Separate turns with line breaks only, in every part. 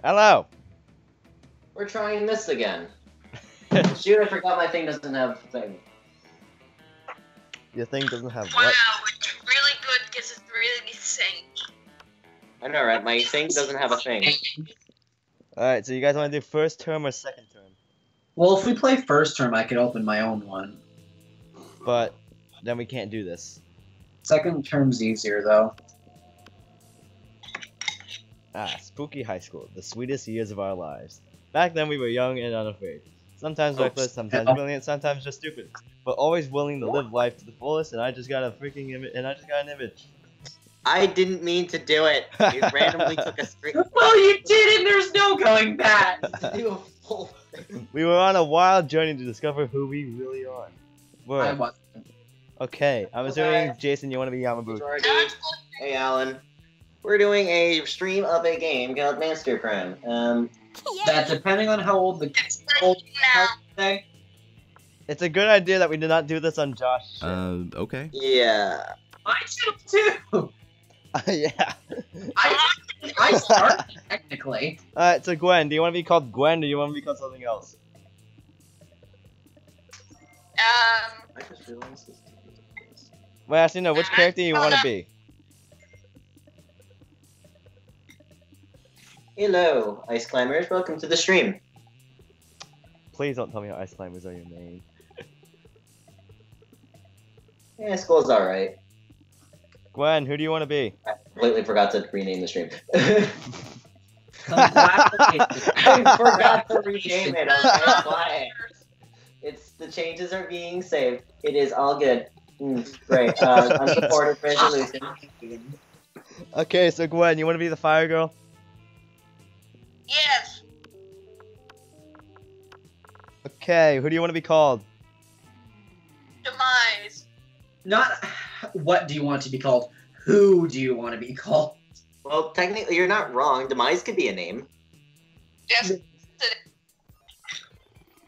Hello.
We're trying this again. Shoot, I forgot my thing doesn't have a thing.
Your thing doesn't have
Wow,
what?
it's really good because it's really synced.
I know, right? My thing doesn't have a thing.
Alright, so you guys want to do first term or second term?
Well, if we play first term, I could open my own one.
But then we can't do this.
Second term's easier, though.
Ah, spooky high school, the sweetest years of our lives. Back then we were young and unafraid. Sometimes reckless, sometimes brilliant, sometimes just stupid. But always willing to live life to the fullest, and I just got a freaking image, an image.
I didn't mean to do it. You randomly took a screen.
Well, you did, and there's no going back!
To do a full thing.
We were on a wild journey to discover who we really are.
I wasn't.
Okay, I'm assuming, Jason, you want to be Yamabuki.
Jordy. Hey, Alan. We're doing a stream of a game called Master Prom.
That depending on how old the say.
It's a good idea that we did not do this on Josh.
Okay.
Yeah.
I should too!
Yeah.
I started, technically.
Alright, so Gwen, do you want to be called Gwen or do you want to be called something else?
I just realized this.
Well, actually, no, which character do you want to be?
Hello, Ice Climbers. Welcome to the stream.
Please don't tell me Ice Climbers are your name.
Yeah, school's alright.
Gwen, who do you want to be?
I completely forgot to rename the stream.
Congratulations.
I forgot to rename it. Okay, quiet. It's the changes are being saved. It is all good. Great. Unsupported resolution.
Okay, so Gwen, you want to be the fire girl?
Yes.
Okay, who do you want to be called?
Demise.
Not what do you want to be called, who do you want to be called?
Well, technically, you're not wrong. Demise could be a name.
Yes.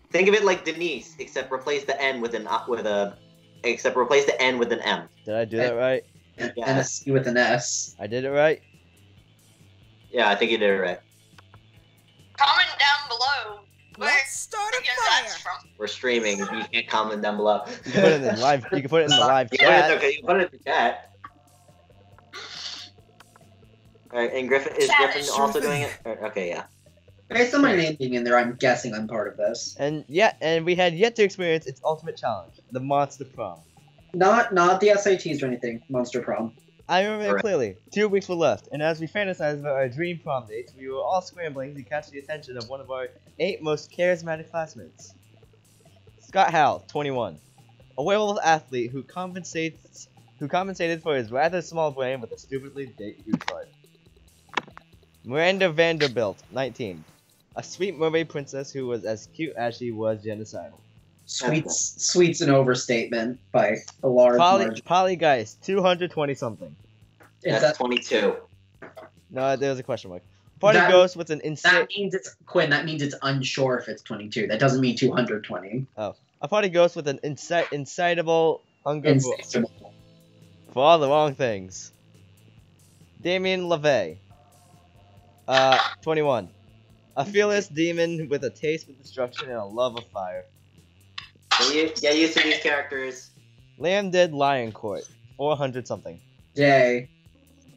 Think of it like Denise, except replace the N with an except replace the N with an M.
Did I do that right?
And
Yeah.
a C with an S.
I did it right?
Yeah, I think you did it right.
Comment down below where
Let's start a
you get
fire.
that from.
We're streaming. You can't comment down below.
You can put it in the live, you can put it in the live
Yeah,
chat.
it's okay. You can put it in the chat. Alright, and Griffin is
Chat
Griffin
is
also doing it? Okay, yeah.
Based on my name being in there, I'm guessing I'm part of this.
And yeah, and we had yet to experience its ultimate challenge, the Monster Prom.
Not the SATs or anything. Monster Prom.
I remember
Correct.
clearly. 2 weeks were left, and as we fantasized about our dream prom dates, we were all scrambling to catch the attention of one of our 8 most charismatic classmates. Scott Howell, 21. A werewolf athlete who compensated for his rather small brain with a stupidly huge heart. Miranda Vanderbilt, 19. A sweet mermaid princess who was as cute as she was genocidal.
Sweet's an overstatement by a large margin.
Polly Geist, 220 something.
It's
That's 22.
No, there's a question mark. Party
That-
Ghost with an insane.
that means it's Quinn. That means it's unsure if it's 22. That doesn't mean 220.
A party ghost with an incitable hunger
Insatiable.
for all the wrong things. Damien LaVey, 21. A fearless demon with a taste for destruction and a love of fire.
Get used to these characters.
Liam did Lion Court, 400 something.
Jay.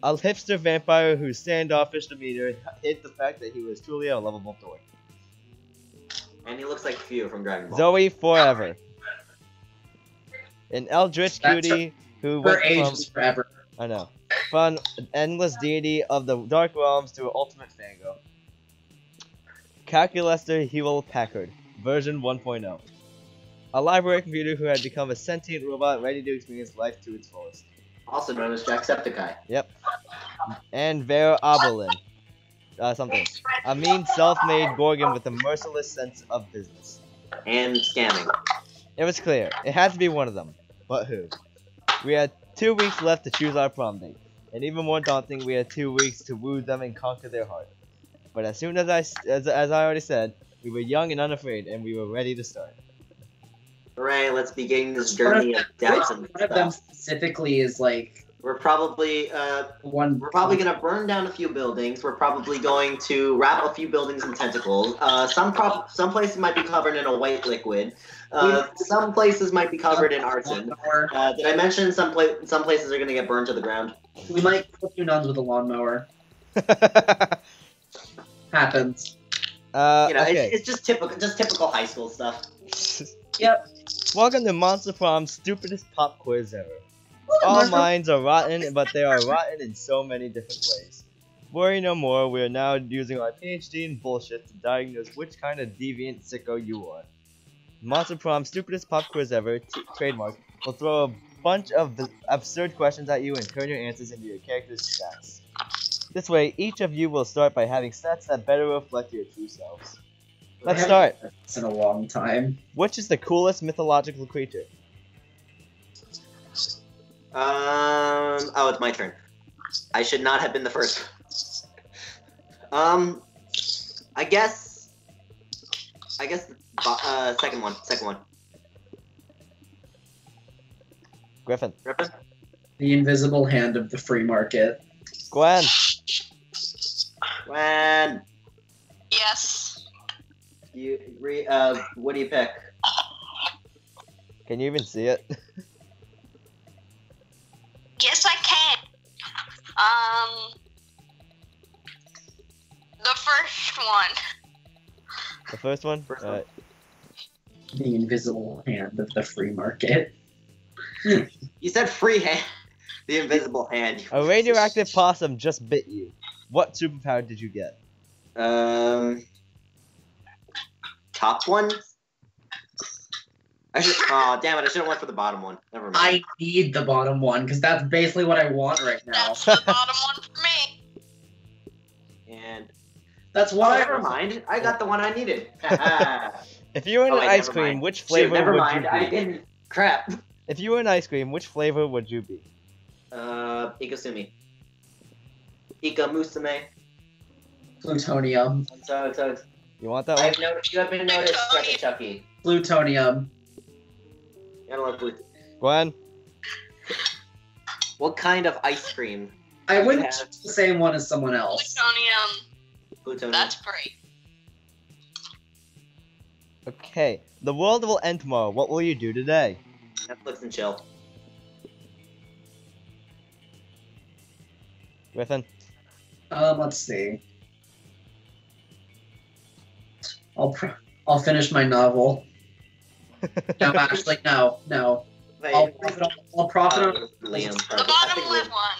A hipster vampire whose standoffish demeanor hid the fact that he was truly a lovable dork.
And he looks like Few from Dragon Ball.
Zoe Forever. An eldritch
That's
cutie who
Her
went
age
from,
is forever.
I know, from an endless deity of the dark realms to an ultimate fango. Calculaster Hewell Packard, version 1.0. A library computer who had become a sentient robot ready to experience life to its fullest.
Also known as Jacksepticeye.
Yep. And Vera Oberlin. Something. A mean self-made Gorgon with a merciless sense of business.
And scamming.
It was clear. It had to be one of them. But who? We had 2 weeks left to choose our prom date. And even more daunting, we had 2 weeks to woo them and conquer their heart. But as soon as as I already said, we were young and unafraid, and we were ready to start.
Hooray, let's begin this journey of depths and
One of them
stuff.
specifically is like
We're probably gonna burn down a few buildings. We're probably going to wrap a few buildings in tentacles. Some places might be covered in a white liquid. Some places might be covered in arson. Did I mention some places are gonna get burned to the ground?
We might kill 2 nuns with a lawnmower. Happens.
Okay.
It's just typical high school stuff.
Yep.
Welcome to Monster Prom's stupidest pop quiz ever. All minds are rotten, but they are rotten in so many different ways. Worry no more, we are now using our PhD in bullshit to diagnose which kind of deviant sicko you are. Monster Prom's stupidest pop quiz ever, trademark, will throw a bunch of absurd questions at you and turn your answers into your character's stats. This way, each of you will start by having stats that better reflect your true selves. Let's start.
It's been a long time.
Which is the coolest mythological creature?
Oh, it's my turn. I should not have been the first. I guess second one.
Griffin.
The invisible hand of the free market.
Gwen.
Yes.
What do you pick?
Can you even see it?
Yes, I can. The first one.
The first one?
First one.
Alright.
The invisible hand of the free market.
You said free hand. The invisible hand.
A radioactive possum just bit you. What superpower did you get?
Top one? Oh, damn it, I should have went for the bottom one. Never mind.
I need the bottom one, because that's basically what I want right now.
That's the bottom one for me.
And...
That's what
never mind. I got the one I needed.
If you were in an ice cream, which flavor
never
would
mind.
you be?
I didn't. Crap.
If you were in ice cream, which flavor would you be?
Ikasumi. Ika Musume.
Plutonium.
So,
You want that one?
you have been noticed, Chucky Chucky.
Plutonium.
I don't like
Gwen?
What kind of ice cream?
I wouldn't choose the same one as someone else.
Plutonium.
That's great.
Okay. The world will end tomorrow. What will you do today?
Netflix and chill.
Griffin?
Let's see. I'll finish my novel. No, actually, no.
Wait,
I'll profit on
Liam.
The bottom left one.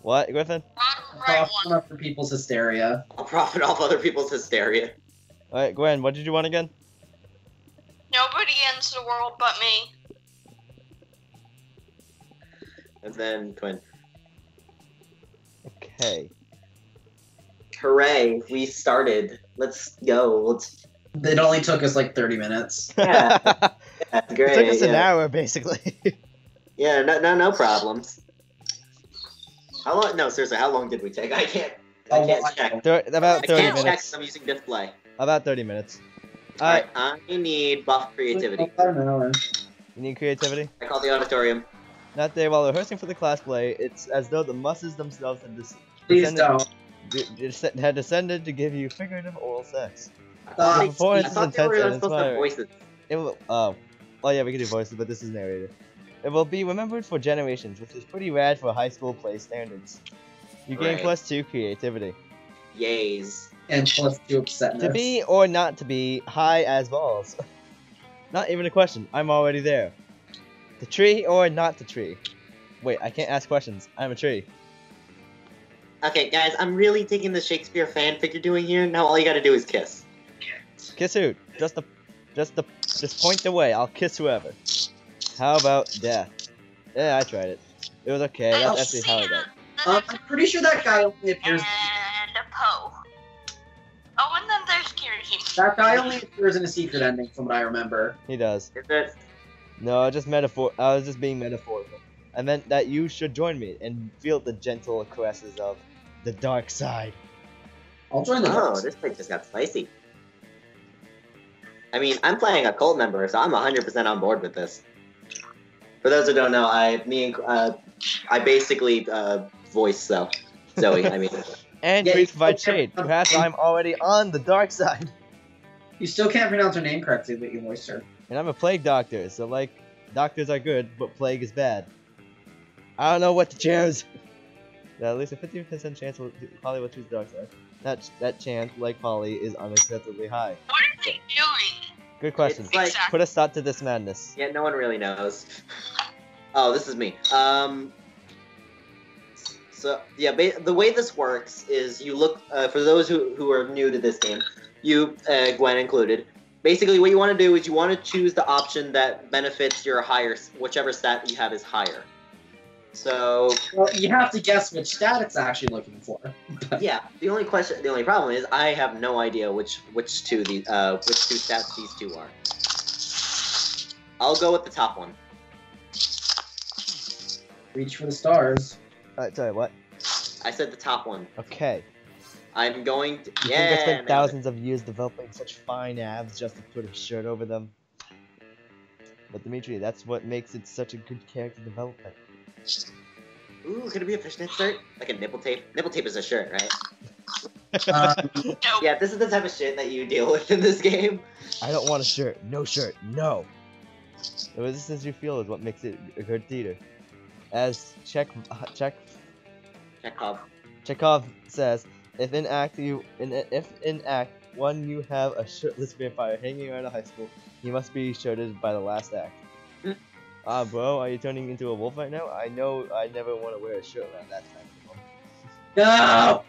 What, Griffin?
Bottom right one.
other people's hysteria.
I'll profit off other people's hysteria.
Alright, Gwen, what did you want again?
Nobody ends the world but me.
And then Twin.
Okay.
Hooray, we started. Let's go.
It only took us like 30 minutes.
Yeah,
It
great.
took us an hour, basically.
Yeah, no problems. How long? No, seriously, how long did we take? I can't check.
About
I
30
can't check.
minutes.
'Cause I'm using display.
About 30 minutes.
Alright, I need buff creativity.
You need creativity?
I call the auditorium.
That day, while rehearsing for the class play, it's as though the muscles themselves had
Please don't.
had descended to give you figurative oral sex.
I
performance is
thought they were
intense and
supposed to have
inspiring.
voices.
It will, oh yeah, we can do voices, but this is narrated. It will be remembered for generations, which is pretty rad for high school play standards. You gain
Right.
+2 creativity.
Yays.
And plus 2 upsetness.
To be or not to be, high as balls. Not even a question, I'm already there. To tree or not to tree? Wait, I can't ask questions, I'm a tree.
Okay, guys, I'm really digging the Shakespeare fanfic you're doing here. Now all you gotta do is kiss.
Kiss who? Just point the way, I'll kiss whoever. How about death? Yeah, I tried it. It was okay, that's actually how I got.
I'm pretty sure that guy only appears.
And a Poe. Oh, and then there's Kirishima.
That guy only appears in a secret ending, from what I remember.
He does.
Is it?
No, I was just being metaphorical. I meant that you should join me and feel the gentle caresses of the dark side.
I'll join the
Oh,
dogs.
this place just got spicy. I mean, I'm playing a cult member, so I'm 100% on board with this. For those who don't know, I basically voice Zoe. I mean.
And
Yeah,
please
you
provide
still
shade.
can't-
Perhaps I'm already on the dark side.
You still can't pronounce her name correctly, but you voiced her.
And I'm a plague doctor, so like, doctors are good, but plague is bad. I don't know what to choose. At least a 50% chance Polly will choose the dark side. That chance, like Polly, is unacceptably high.
What are they doing?
Good question.
It's like-
Exactly.
Put a stop to this madness.
Yeah, no one really knows. Oh, this is me. So yeah, the way this works is you look for those who are new to this game, you Gwen included. Basically, what you want to do is you want to choose the option that benefits your whichever stat you have is higher. So
Well, you have to guess which stat it's actually looking for.
yeah, the only problem is I have no idea which two stats these two are. I'll go with the top one.
Reach for the stars.
Sorry, what?
I said the top one.
Okay.
I'm going to.
You think I spent thousands of years developing such fine abs just to put a shirt over them? But Dimitri, that's what makes it such a good character development.
Ooh, could it be a fishnet shirt? Like a nipple tape? Nipple tape is a shirt, right?
Nope.
Yeah, this is the type of shit that you deal with in this game.
I don't want a shirt. No shirt. No. The resistance you feel is what makes it a good theater. As Chekhov says, if in Act 1 you have a shirtless vampire hanging around a high school, he must be shirted by the last act. Bro, are you turning into a wolf right now? I know I never want to wear a shirt around that time.
No!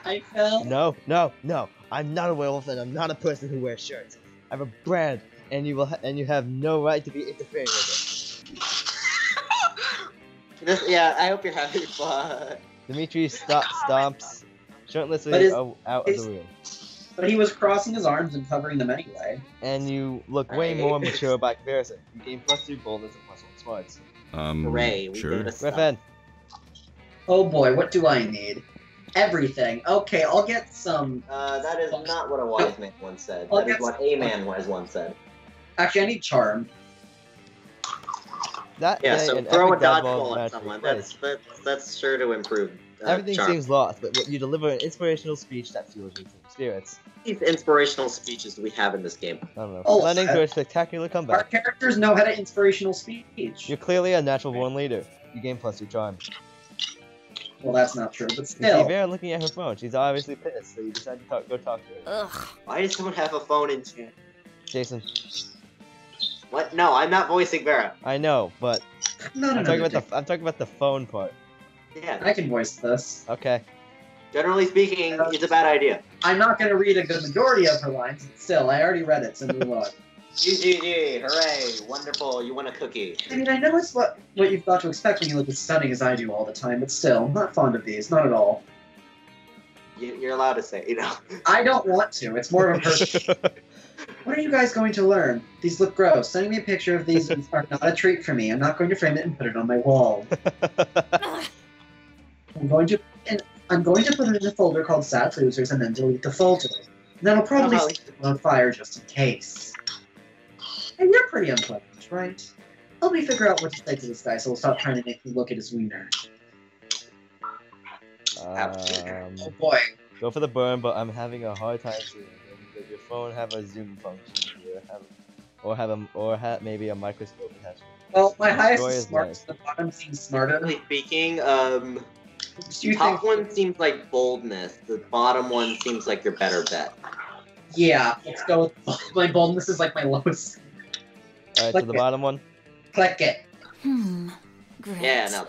I fell.
No. I'm not a werewolf and I'm not a person who wears shirts. I have a brand, and you have no right to be interfering with it.
Yeah, I hope you're having fun.
Dimitri stomps shirtlessly out of the room.
But he was crossing his arms and covering them anyway.
And you look way more mature by comparison. You gain +2 boldness and +1 smarts.
Hooray, we
sure.
gave it a stop.
Griffin,
Oh boy, what do I need? Everything. Okay, I'll get some.
That is not what a wise man once said.
I'll
That is
get
what a man once said.
Actually, I need charm.
that
Yeah,
day
so
and
throw a
every dodgeball
dodgeball
match
at someone.
takes place.
That's sure to improve.
Everything
charm.
seems lost, but you deliver an inspirational speech that fuels your team spirits.
These inspirational speeches do we have in this game?
I don't know.
Oh,
Lending to a spectacular
Our
comeback.
characters know how to inspirational speech.
You're clearly a natural born leader. You gain +2 charm.
Well, that's not true, but
You see
still.
Vera looking at her phone. She's obviously pissed, so you decide to go talk to her.
Ugh.
Why does someone have a phone in chat?
Jason,
What? No, I'm not voicing Vera.
I know, but
No,
I'm talking about the phone part.
Yeah.
I can voice this.
Okay.
Generally speaking, it's a bad idea.
I'm not going to read a good majority of her lines, but still, I already read it, so move on.
GGG, hooray, wonderful, you won a cookie.
I mean, I know it's what you've got to expect when you look as stunning as I do all the time, but still, I'm not fond of these, not at all.
You're allowed to say, you know.
I don't want to, it's more of a person. What are you guys going to learn? These look gross. Sending me a picture of these are not a treat for me. I'm not going to frame it and put it on my wall. I'm going to put it in a folder called Sad Losers and then delete the folder. And then I'll probably set it on fire just in case. And you're pretty unpleasant, right? Help me figure out what to say to this guy so he'll stop trying to make me look at his wiener. Oh boy.
Go for the burn, but I'm having a hard time seeing it. Does your phone have a zoom function? Or maybe a microscope attached?
Well, my highest
Destroy
is
his
smart,
life.
so the bottom seems smarter.
Generally speaking,
Do you
top
think?
one seems like boldness. The bottom one seems like your better bet.
Yeah, let's go with my boldness is like my lowest.
Alright,
Click
so the
it.
bottom one.
Click it.
Great.
Yeah, no.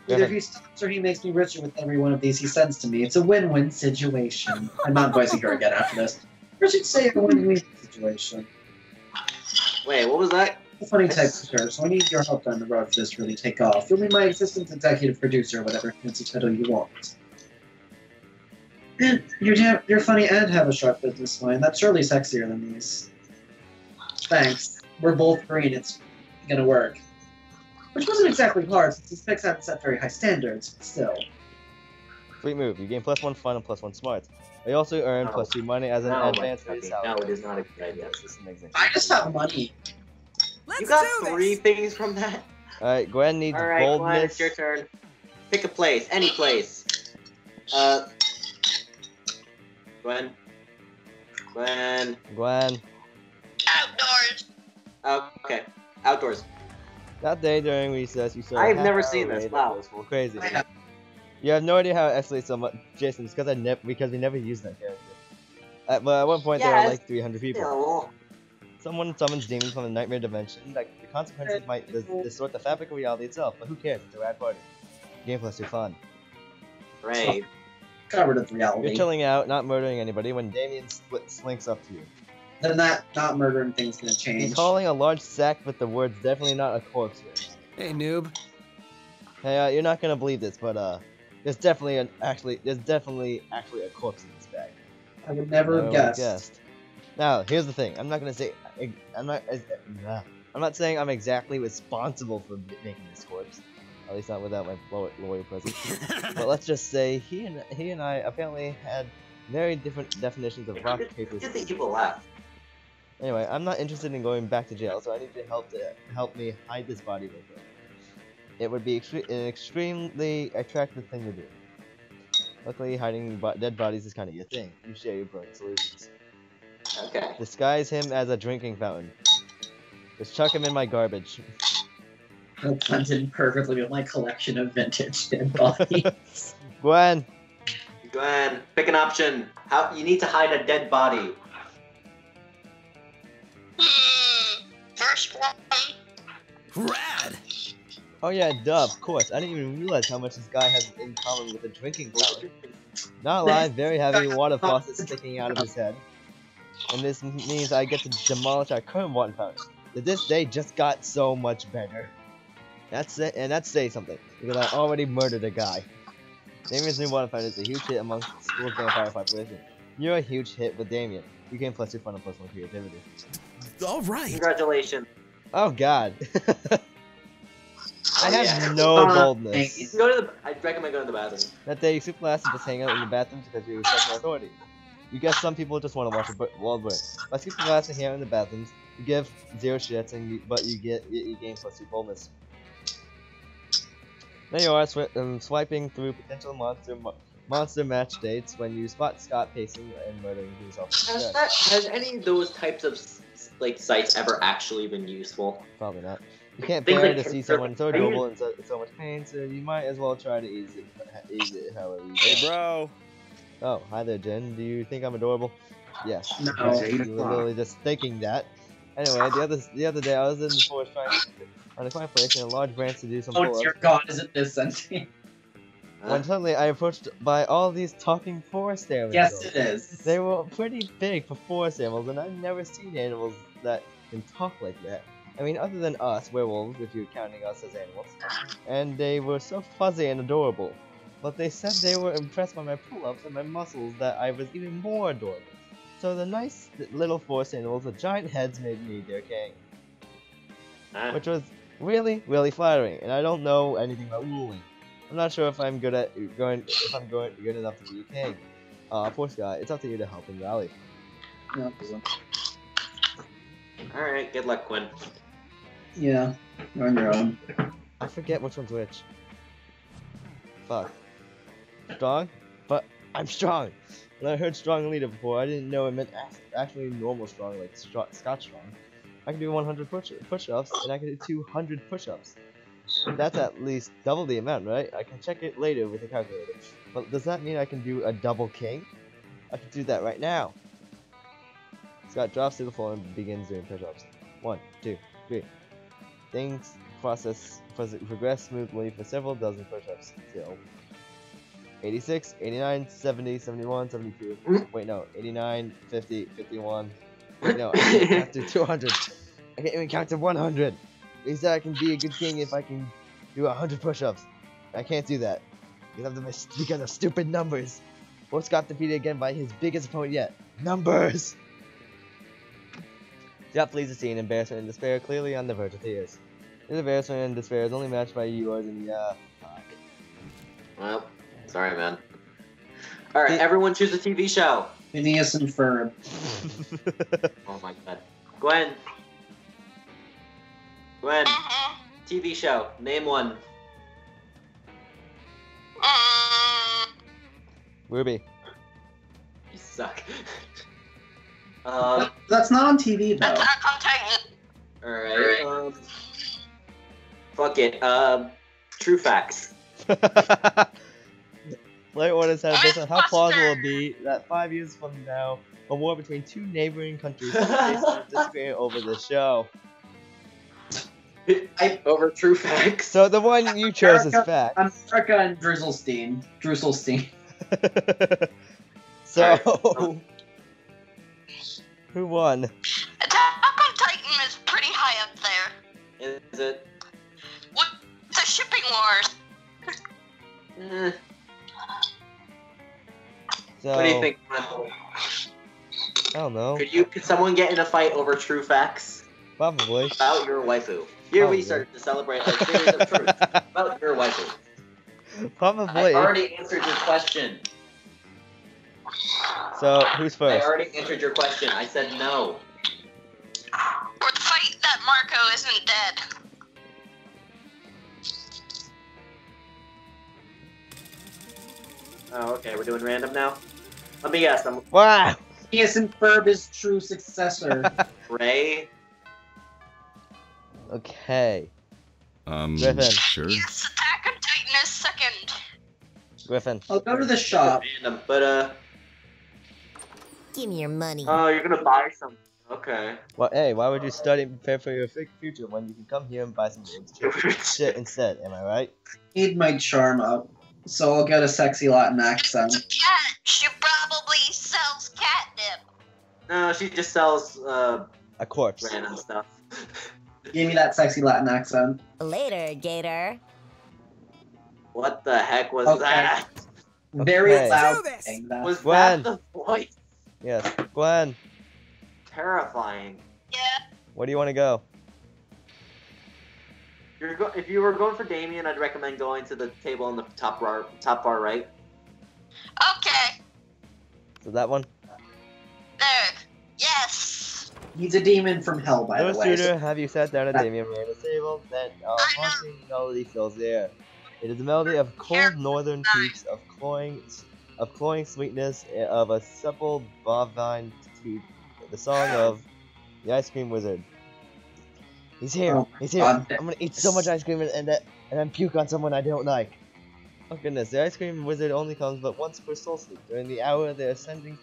Either he stops or he makes me richer with every one of these he sends to me. It's a win-win situation. I'm not voicing her again after this. Or should say a win-win situation.
Wait, what was that?
A funny type of her, so I need your help down the road for this to really take off. You'll be my assistant executive producer, whatever fancy title you want. And you're funny and have a sharp business mind. That's surely sexier than these. Thanks. We're both green. It's gonna work. Which wasn't exactly hard, since these pics haven't set very high standards, but still.
Sweet move. You gain +1 fun and +1 smarts. You also earn
No.
+2 money as an
No,
advance for your
okay,
salary.
no, it is not a good idea.
Yes, this makes sense.
I just have money.
You got 3 things from that?
Alright, Gwen needs
Alright, Glenn,
boldness.
it's your turn. Pick a place, any place. Gwen.
Outdoors.
Okay, outdoors.
That day during recess, you saw.
I've
a
never
half-hour
seen this,
raid
wow.
that was full crazy.
I have.
You have no idea how it escalates so much, Jason. It's because we never used that character. But at one point there were like 300 people.
Still.
Someone summons demons from the nightmare dimension. Like the consequences might distort the fabric of reality itself, but who cares? It's a rad party. Game plus 2 fun.
Right.
Got rid of reality.
You're chilling out, not murdering anybody, when Damien slinks up to you.
Then that not murdering thing's gonna change.
He's hauling a large sack with the words "definitely not a corpse" here.
Hey, noob.
Hey, you're not gonna believe this, but there's definitely actually a corpse in this bag.
I would never have guessed.
Now, here's the thing. I'm not saying I'm exactly responsible for making this corpse. At least not without my lawyer present. But let's just say he and I apparently had very different definitions of rock, paper,
You
scissors.
think people laugh?
Anyway, I'm not interested in going back to jail, so I need your help to help me hide this body real quick. It would be an extremely attractive thing to do. Luckily, hiding dead bodies is kind of your thing. You share your brilliant solutions.
Okay.
Disguise him as a drinking fountain. Just chuck him in my garbage.
That blends in perfectly with my collection of vintage dead bodies.
Gwen!
Glenn, pick an option. How you need to hide a dead body.
First one.
Rad!
Oh yeah, duh, of course. I didn't even realize how much this guy has in common with a drinking fountain. Not lying, very heavy water faucet sticking out of his head. And this means I get to demolish our current water fountain. This day just got so much better. That's it, and that's saying something, because I already murdered a guy. Damien's new water fountain is a huge hit amongst the school's vampire population. You're a huge hit with Damien. You gain +2 fun and +1 creativity.
All right.
Congratulations.
Oh god. I have
yeah.
no
You
boldness.
can go to the. I'd recommend going to the bathroom.
That day, you super last and just hang out in the bathrooms because you respect my authority. You guess some people just want to watch the world burn. By skipping class and hang out in the bathrooms, you give 0 shits, but you gain +2 boldness. There you are, swiping through potential monster match dates when you spot Scott pacing and murdering himself.
Has any of those types of like sites ever actually been useful?
Probably not. You can't
Things
bear
like
to see someone so adorable and so much pain, so you might as well try to ease it however you can.
Hey, bro.
Oh, hi there, Jen. Do you think I'm adorable? Yes.
No.
You were literally just thinking that. Anyway, the other day I was in the forest trying on a fireplace in a large branch to do some
Oh,
pull-ups.
dear God, isn't this sentient?
When suddenly I approached by all these talking forest animals.
Yes, it is.
They were pretty big for forest animals, and I've never seen animals that can talk like that. I mean, other than us, werewolves, if you're counting us as animals. And they were so fuzzy and adorable. But they said they were impressed by my pull-ups and my muscles that I was even more adorable. So the nice little forest animals with giant heads made me their king. Which was really, really flattering, and I don't know anything about ruling. I'm not sure if I'm good enough to be a king. Poor Scott, it's up to you to help him rally.
No, it isn't.
Alright, good luck, Quinn.
Yeah, you're on your own.
I forget which one's which. Fuck. Strong? But I'm strong! When I heard strong leader before, I didn't know it meant actually normal strong, like Scott strong. I can do 100 push-ups, and I can do 200 push-ups. That's at least double the amount, right? I can check it later with a calculator. But does that mean I can do a double king? I can do that right now. Scott drops to the floor and begins doing push-ups. 1, 2, 3. Things progress smoothly for several dozen push-ups. Still. 86, 89, 70, 71, 72. Wait, no. 89, 50, 51. Wait, no. I can't count to 200. I can't even count to 100. He said I can be a good king if I can do 100 push-ups. I can't do that. Because of stupid numbers. Wolf got defeated again by his biggest opponent yet. Numbers! Scott flees the scene, embarrassment and despair clearly on the verge of tears. His embarrassment and despair is only matched by yours and fuck.
Well, sorry, man. All right, everyone choose a TV show.
Phineas and Ferb.
Oh my god. Gwen. Gwen. TV show. Name one.
Ruby.
You suck.
That's not on TV though.
Attack on Titan.
Alright. Fuck it. True facts.
Light orders have based on how plausible it would be that 5 years from now, a war between two neighboring countries is disagreeing over the show.
Over true facts.
So the one you chose is fact.
America and Drizzlestein.
So, who won?
Attack on Titan is pretty high up there.
Is it?
With the shipping wars.
So,
What do you think?
I don't know.
Could someone get in a fight over true facts?
Probably.
About your waifu. Here we start to celebrate our theories of truth. About your waifu.
Probably.
I already answered your question.
So, who's first?
I already answered your question. I said no.
Or the fight that Marco isn't dead.
Oh, okay. We're doing random now. Let me guess.
Wow!
Phineas and Ferb is true successor.
Ray.
Okay.
Griffin. Sure.
Yes, Attack on Titan is second.
Griffin.
I'll go to the shop.
Random, but
Give me your money.
oh, you're gonna buy some. Okay.
Well, hey, why would you study and prepare for your future when you can come here and buy some shit instead? Am I right?
Need my charm up, so I'll get a sexy Latin accent.
It's a cat. She probably sells catnip.
No, she just sells
A corpse.
random stuff.
Give me that sexy Latin accent.
Later, Gator.
What the heck was
Okay.
that?
Very
Okay.
loud.
Do this.
thing, that.
Was
Gwen.
that the voice?
Yes. Gwen,
Terrifying.
Yeah.
where do you want to go?
If you were going for Damien, I'd recommend going to the table on the top far right.
Okay.
So that one?
There. Yes.
He's a demon from hell, by
No
the way.
sooner have you sat down at Damien ran the table than a haunting melody fills the air. It is the melody of cold northern peaks, of cloying sweetness, of a supple bovine teeth. The song of the ice cream wizard. He's here.
Oh,
He's here.
God.
I'm gonna eat so much ice cream and then puke on someone I don't like. Oh goodness, the ice cream wizard only comes but once per solstice, during the hour of the ascendant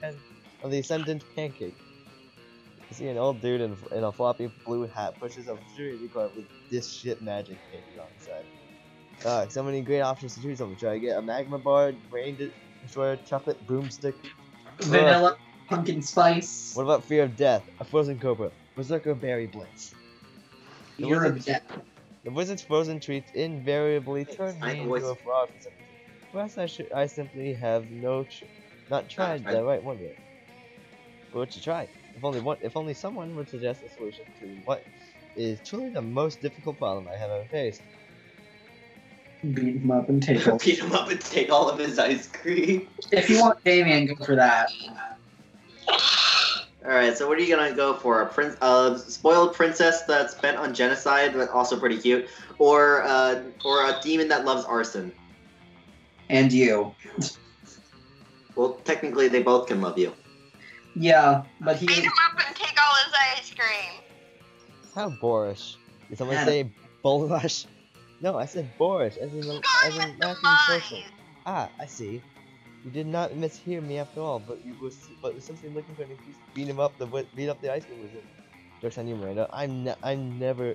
pancake. You see an old dude in a floppy blue hat pushes a security card with this shit magic painted on the side. So many great options to choose from. Try to get a magma bar, brain destroyer, chocolate broomstick.
Vanilla, pumpkin spice.
What about fear of death? A frozen cobra, berserker berry blitz.
Fear of death.
The wizard's frozen treats invariably turn me into a frog for some reason. Perhaps I simply have not tried the right one yet. But what you try? If only someone would suggest a solution to what is truly the most difficult problem I have ever faced.
Beat him up and take all.
Beat him up and take all of his ice cream.
If you want Damien, go for that.
Alright, so what are you gonna go for? A spoiled princess that's bent on genocide, but also pretty cute, or a demon that loves arson?
And you.
Well, technically, they both can love you.
Yeah, but he.
Beat him up and take all his ice cream.
How boorish. Did someone
Yeah.
say bulrush? No, I said boorish, as in lacking social. Ah, I see. You did not mishear me after all, but you were simply looking for an excuse to beat him up, beat up the ice cream wizard. Joke's on you, Miranda. I'm never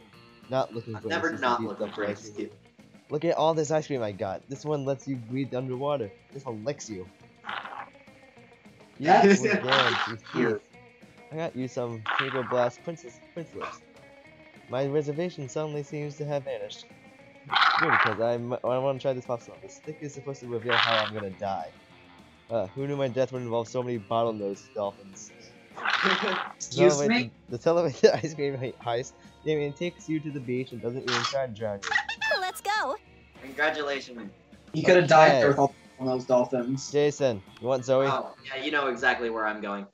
not looking for an
Never
excuse
not
to beat
looking
up
for
the
an
ice cream
excuse.
wizard. Look at all this ice cream I got. This one lets you breathe underwater. This one licks you.
Yes.
With again, you teeth. I got you some Paper Blast Prince lips. My reservation suddenly seems to have vanished. Good, because I want to try this popsicle. The stick is supposed to reveal how I'm gonna die. Who knew my death would involve so many bottlenose dolphins?
Excuse me?
The television ice cream heist. Damien takes you to the beach and doesn't even try to drown you.
Let's go.
Congratulations.
He could have died
Okay.
there with all on those dolphins.
Jason, you want Zoe?
Oh, yeah, you know exactly where I'm going.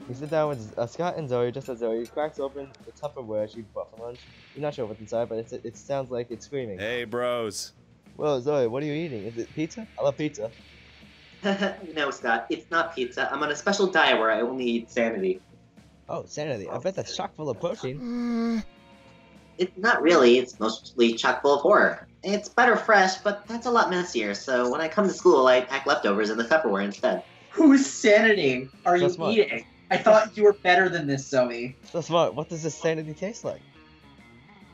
You sit down with Scott and Zoe, just as Zoe cracks open the Tupperware she bought for lunch. You're not sure what's inside, but it sounds like it's screaming.
Hey, bros.
Whoa, Zoe, what are you eating? Is it pizza? I love pizza.
No, Scott, it's not pizza. I'm on a special diet where I only eat Sanity.
Oh, Sanity. I bet that's chock full of protein.
It's not really. It's mostly chock full of horror. It's better fresh, but that's a lot messier. So when I come to school, I pack leftovers in the Tupperware instead.
Whose sanity are you
smart.
eating? I thought you were better than this, Zoe.
So smart. What does this Sanity taste like?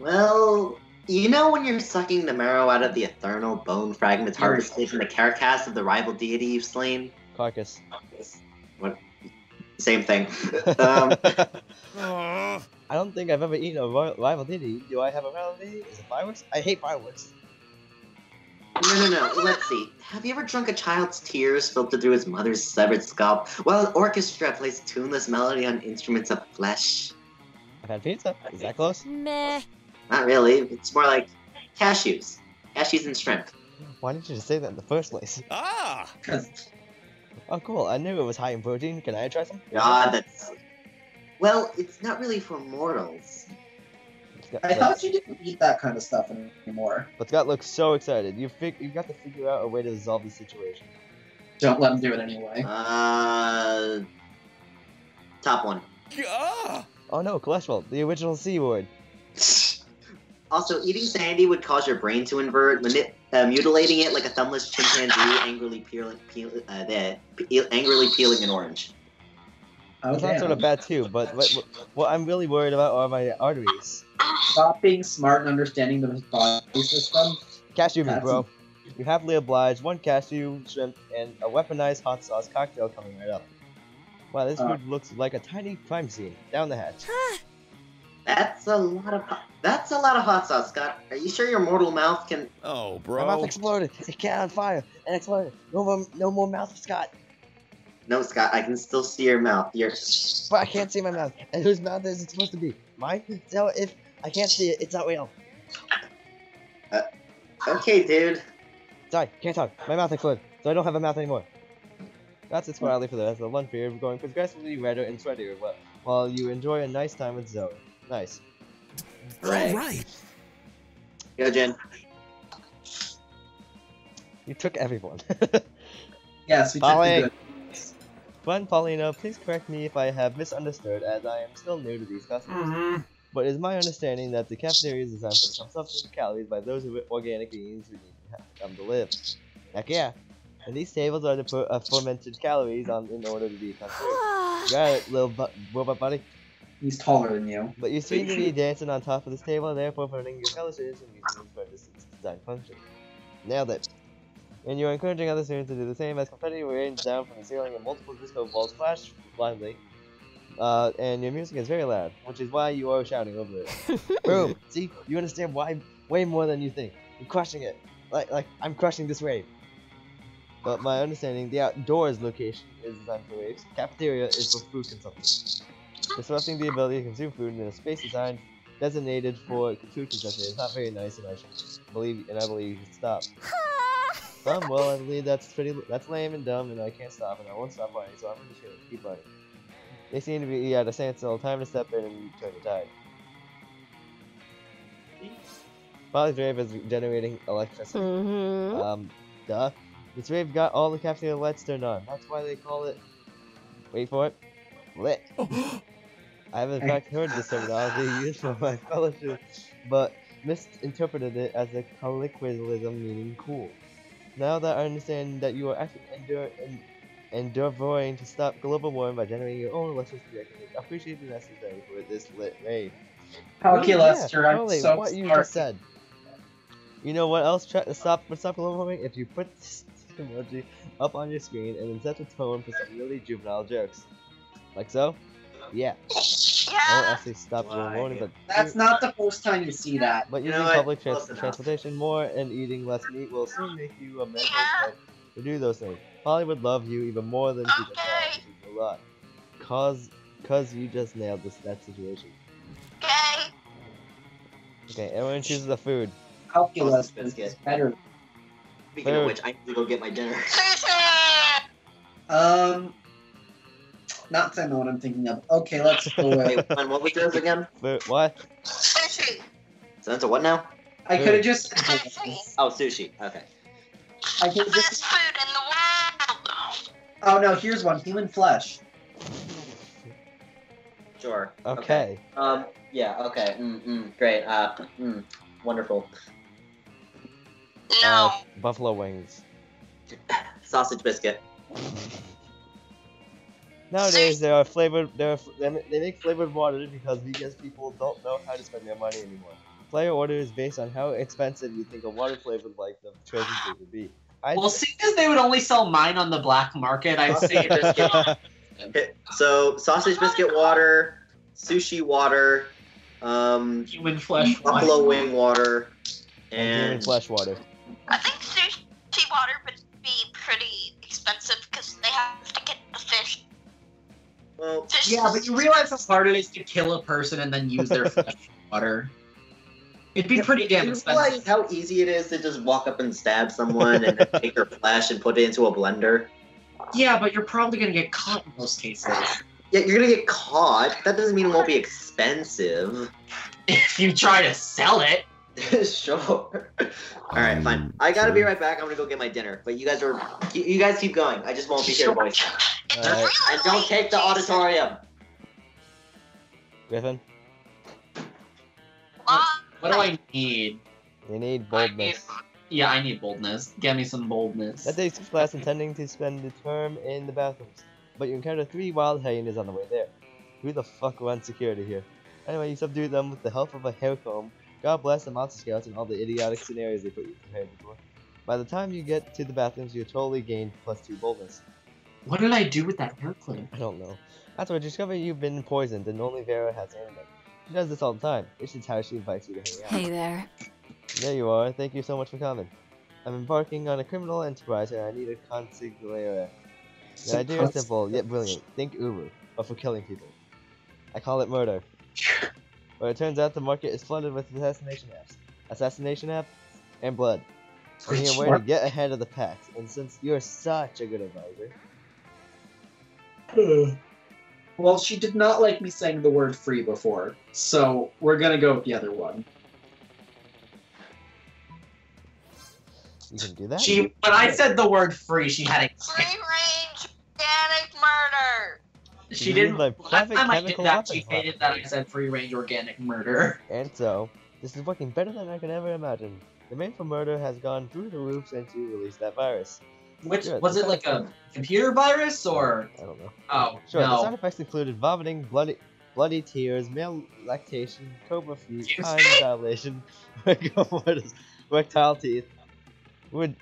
Well, you know when you're sucking the marrow out of the eternal bone fragments harvested from the carcass of the rival deity you've slain?
Carcass.
What? Same thing.
I don't think I've ever eaten a rival deity. Do I have a rival deity? Is it fireworks? I hate fireworks.
No. Let's see. Have you ever drunk a child's tears filtered through his mother's severed scalp while an orchestra plays tuneless melody on instruments of flesh?
I've had pizza. Is that close?
Meh.
Not really. It's more like cashews. Cashews and shrimp.
Why didn't you just say that in the first place?
Ah!
Oh, cool. I knew it was high in protein. Can I try some?
God, that's... Well, it's not really for mortals.
I thought you didn't eat that kind of stuff anymore.
But Scott looks so excited. You've got to figure out a way to resolve the situation.
Don't let him do it anyway.
Top one.
Ah!
Oh no, cholesterol. The original C word.
Also, eating sandy would cause your brain to invert, mutilating it like a thumbless chimpanzee angrily peeling an orange.
That's not sort of bad too, but what I'm really worried about are my arteries.
Stop being smart and understanding the body system.
Cashew meat, bro. You happily obliged. 1 cashew, shrimp, and a weaponized hot sauce cocktail coming right up. Wow, this food looks like a tiny crime scene. Down the hatch.
That's a lot of hot sauce, Scott. Are you sure your mortal mouth can?
Oh, bro.
My mouth exploded. It caught on fire and exploded. No more mouth for Scott.
No, Scott, I can still see your mouth.
But I can't see my mouth. And whose mouth is it supposed to be? Mine? So if I can't see it, it's not real.
Okay, dude.
Sorry, can't talk. My mouth exploded, so I don't have a mouth anymore. That's it squarely for the rest of the lunch period. We're going progressively redder and sweatier while you enjoy a nice time with Zoe. Nice.
Right.
Go, Jen.
You took everyone.
Yes, we took the good.
Friend Paulina, please correct me if I have misunderstood, as I am still new to these customers. But it is my understanding that the cafeteria is designed for some substance calories by those organic beings who need to live. Heck yeah. And these tables are to put fermented calories on in order to be consumed. Got it, little robot buddy.
He's taller than you.
But you seem to be dancing on top of this table, and therefore putting your fellow students and using for this design function. Nailed it. And you're encouraging other students to do the same as confetti rains down from the ceiling and multiple disco balls flash blindly. And your music is very loud, which is why you are shouting over it. Boom! See? You understand why way more than you think. You're crushing it. Like I'm crushing this rave. But my understanding, the outdoors location is designed for raves. Cafeteria is for food consumption. Disrupting the ability to consume food in a space designated for food consumption is not very nice, and I believe you should stop. Well, I believe that's lame and dumb, and I can't stop, and I won't stop running, so I'm just gonna keep running. They seem to be at a standstill. Time to step in and turn the tide. Polly's rave is generating electricity. Duh. This rave got all the cafeteria lights turned on. That's why they call it. Wait for it. Lit. I have in fact heard this terminology used for my fellowship, but misinterpreted it as a colloquialism meaning cool. Now that I understand that you are actually endeavoring to stop global warming by generating your own electricity, I can appreciate the necessary for this lit rave.
Calculus,
Yeah,
I'm
totally,
so
what you
sorry.
just said. You know what else to stop global warming? If you put this emoji up on your screen and then set the tone for some really juvenile jokes. Like so? Yeah. I won't actually stop global warming, but
That's not the first time you see that.
but
You
using
know what?
public
Close enough.
transportation more and eating less meat will soon make you a mental state to do those things. Polly would love you even more than she does now, which is a lot. Cause you just nailed that situation.
Okay.
Okay, everyone chooses a food.
Calculus
Biscuit.
is better.
Speaking of which, I need to go get my dinner.
Not saying what I'm thinking of. Okay, let's go away.
Wait, what was yours again?
What?
Sushi.
So that's a what now?
I could have just.
Oh, sushi. Okay.
I could have
Best
just.
food in the world.
Oh no, here's one. Human flesh.
Sure.
Okay.
Yeah. Okay. Great. Wonderful.
No.
Buffalo wings.
Sausage biscuit.
Nowadays, they make flavored water because people don't know how to spend their money anymore. Player order is based on how expensive you think a water flavored like the chosen food would be.
Well, seeing as they would only sell mine on the black market, I'd say biscuit.
So sausage biscuit water, sushi water,
Human flesh.
buffalo wing water,
and
and
flesh water.
I think sushi water would be pretty expensive because they have to get the fish.
well,
Fish
Yeah, but you realize how hard it is to kill a person and then use their flesh water. It'd be pretty damn
you
expensive.
realize how easy it is to just walk up and stab someone and then take their flesh and put it into a blender.
Yeah, but you're probably gonna get caught in most cases.
Yeah, you're gonna get caught. That doesn't mean it won't be expensive.
If you try to sell it.
Sure. All right, fine. I gotta be right back. I'm gonna go get my dinner. But you guys keep going. I just won't be here, boys.
It's
Alright.
really
And don't
late,
take the
Jason.
auditorium.
Griffin,
What do I need?
you need boldness.
Yeah, I need boldness. Get me some boldness.
That takes class intending to spend the term in the bathrooms, but you encounter 3 wild hyenas on the way there. Who the fuck runs security here? Anyway, you subdue them with the help of a hair comb. God bless the monster scouts and all the idiotic scenarios they put you prepared for. By the time you get to the bathrooms, you totally gained +2 boldness.
What did I do with that hair clip?
I don't know. Afterward, you discover you've been poisoned and only Vera has internet. She does this all the time. This is how she invites you to hang out.
Hey there.
There you are. Thank you so much for coming. I'm embarking on a criminal enterprise and I need a consigliere. The idea is simple yet brilliant. Think Uru, but for killing people. I call it murder. But it turns out the market is flooded with assassination apps, and blood. I need a way to get ahead of the pack, and since you're such a good advisor,
Well, she did not like me saying the word free before, so we're gonna go with the other one.
you can do that.
When I said the word free, she had a.
Free range organic murder.
She
You
didn't.
mean like
Last
perfect
time I did
chemical
that, she
weapons,
hated that I said free range organic murder.
And so, this is working better than I could ever imagine. The man for murder has gone through the roof since you released that virus.
Which
Sure,
was
the
it like a computer virus or?
I don't know.
Oh
Sure, the side
no.
effects included vomiting, bloody tears, male lactation, cobra feet,
Excuse
time
me?
dilation, rigor mortis, rectile teeth, with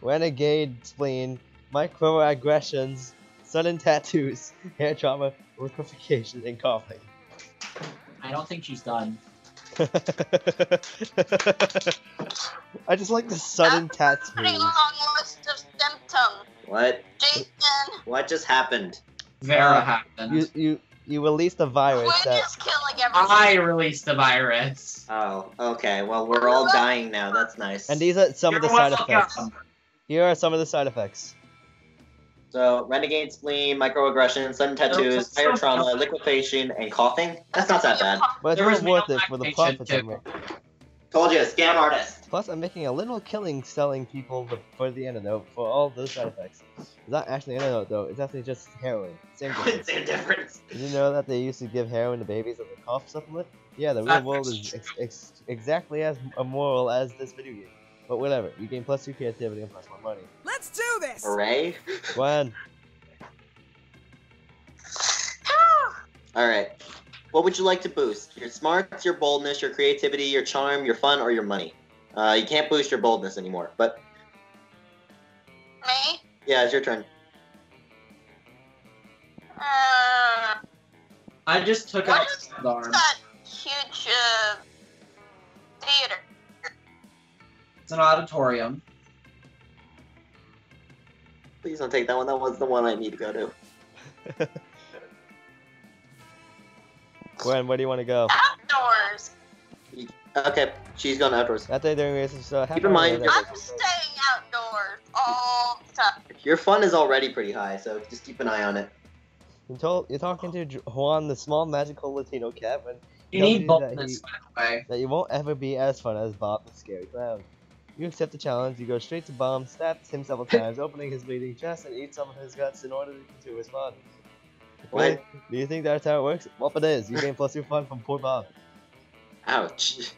renegade spleen, microaggressions, sudden tattoos, hair trauma, liquefaction, and coughing.
I don't think she's done.
I just like the sudden
Pretty
tattoos.
long list of symptoms.
What?
Jason,
What just happened?
Vera happened.
You released a virus
Quinn
that
is killing everything.
I released the virus.
Oh, okay. Well, we're all dying now. That's nice.
and these are some of the
You're
side
welcome.
effects. Here are some of the side effects.
So, renegade spleen, microaggression, sudden tattoos, hair trauma, liquefaction, and coughing. That's not that bad.
But
There
it's
was
not worth
male
it for the
lactation,
profits
too.
I'm making.
Told you, scam artist.
Plus, I'm making a little killing selling people for the antidote for all those side effects. It's not actually an antidote though, it's actually just heroin. Same difference.
Same difference.
Did you know that they used to give heroin to babies as a cough supplement? Yeah, the real world is exactly as immoral as this video game. But whatever, you gain +2 creativity and +1 money.
Let's do this!
Hooray.
Gwen,
Alright. What would you like to boost? Your smarts, your boldness, your creativity, your charm, your fun, or your money? You can't boost your boldness anymore, but
Me?
yeah, it's your turn.
I just took
What
out
is
the arm.
that huge theater?
It's an auditorium.
Please don't take that one. That was the one I need to go to.
Gwen, where do you want to go?
Outdoors.
Okay, she's going outdoors.
That day during races, so
Keep in mind,
I'm staying outdoors all the time.
your fun is already pretty high, so just keep an eye on it.
You're talking to Juan, the small magical Latino cat, when
You
tells
need
you
boldness, by the way.
that you won't ever be as fun as Bob the scary clown. You accept the challenge, you go straight to Bomb, stabs him several times, opening his bleeding chest and eat some of his guts in order to respond. Really?
What?
Do you think that's how it works? Well, it is. You gain plus 2 fun from poor Bob.
Ouch.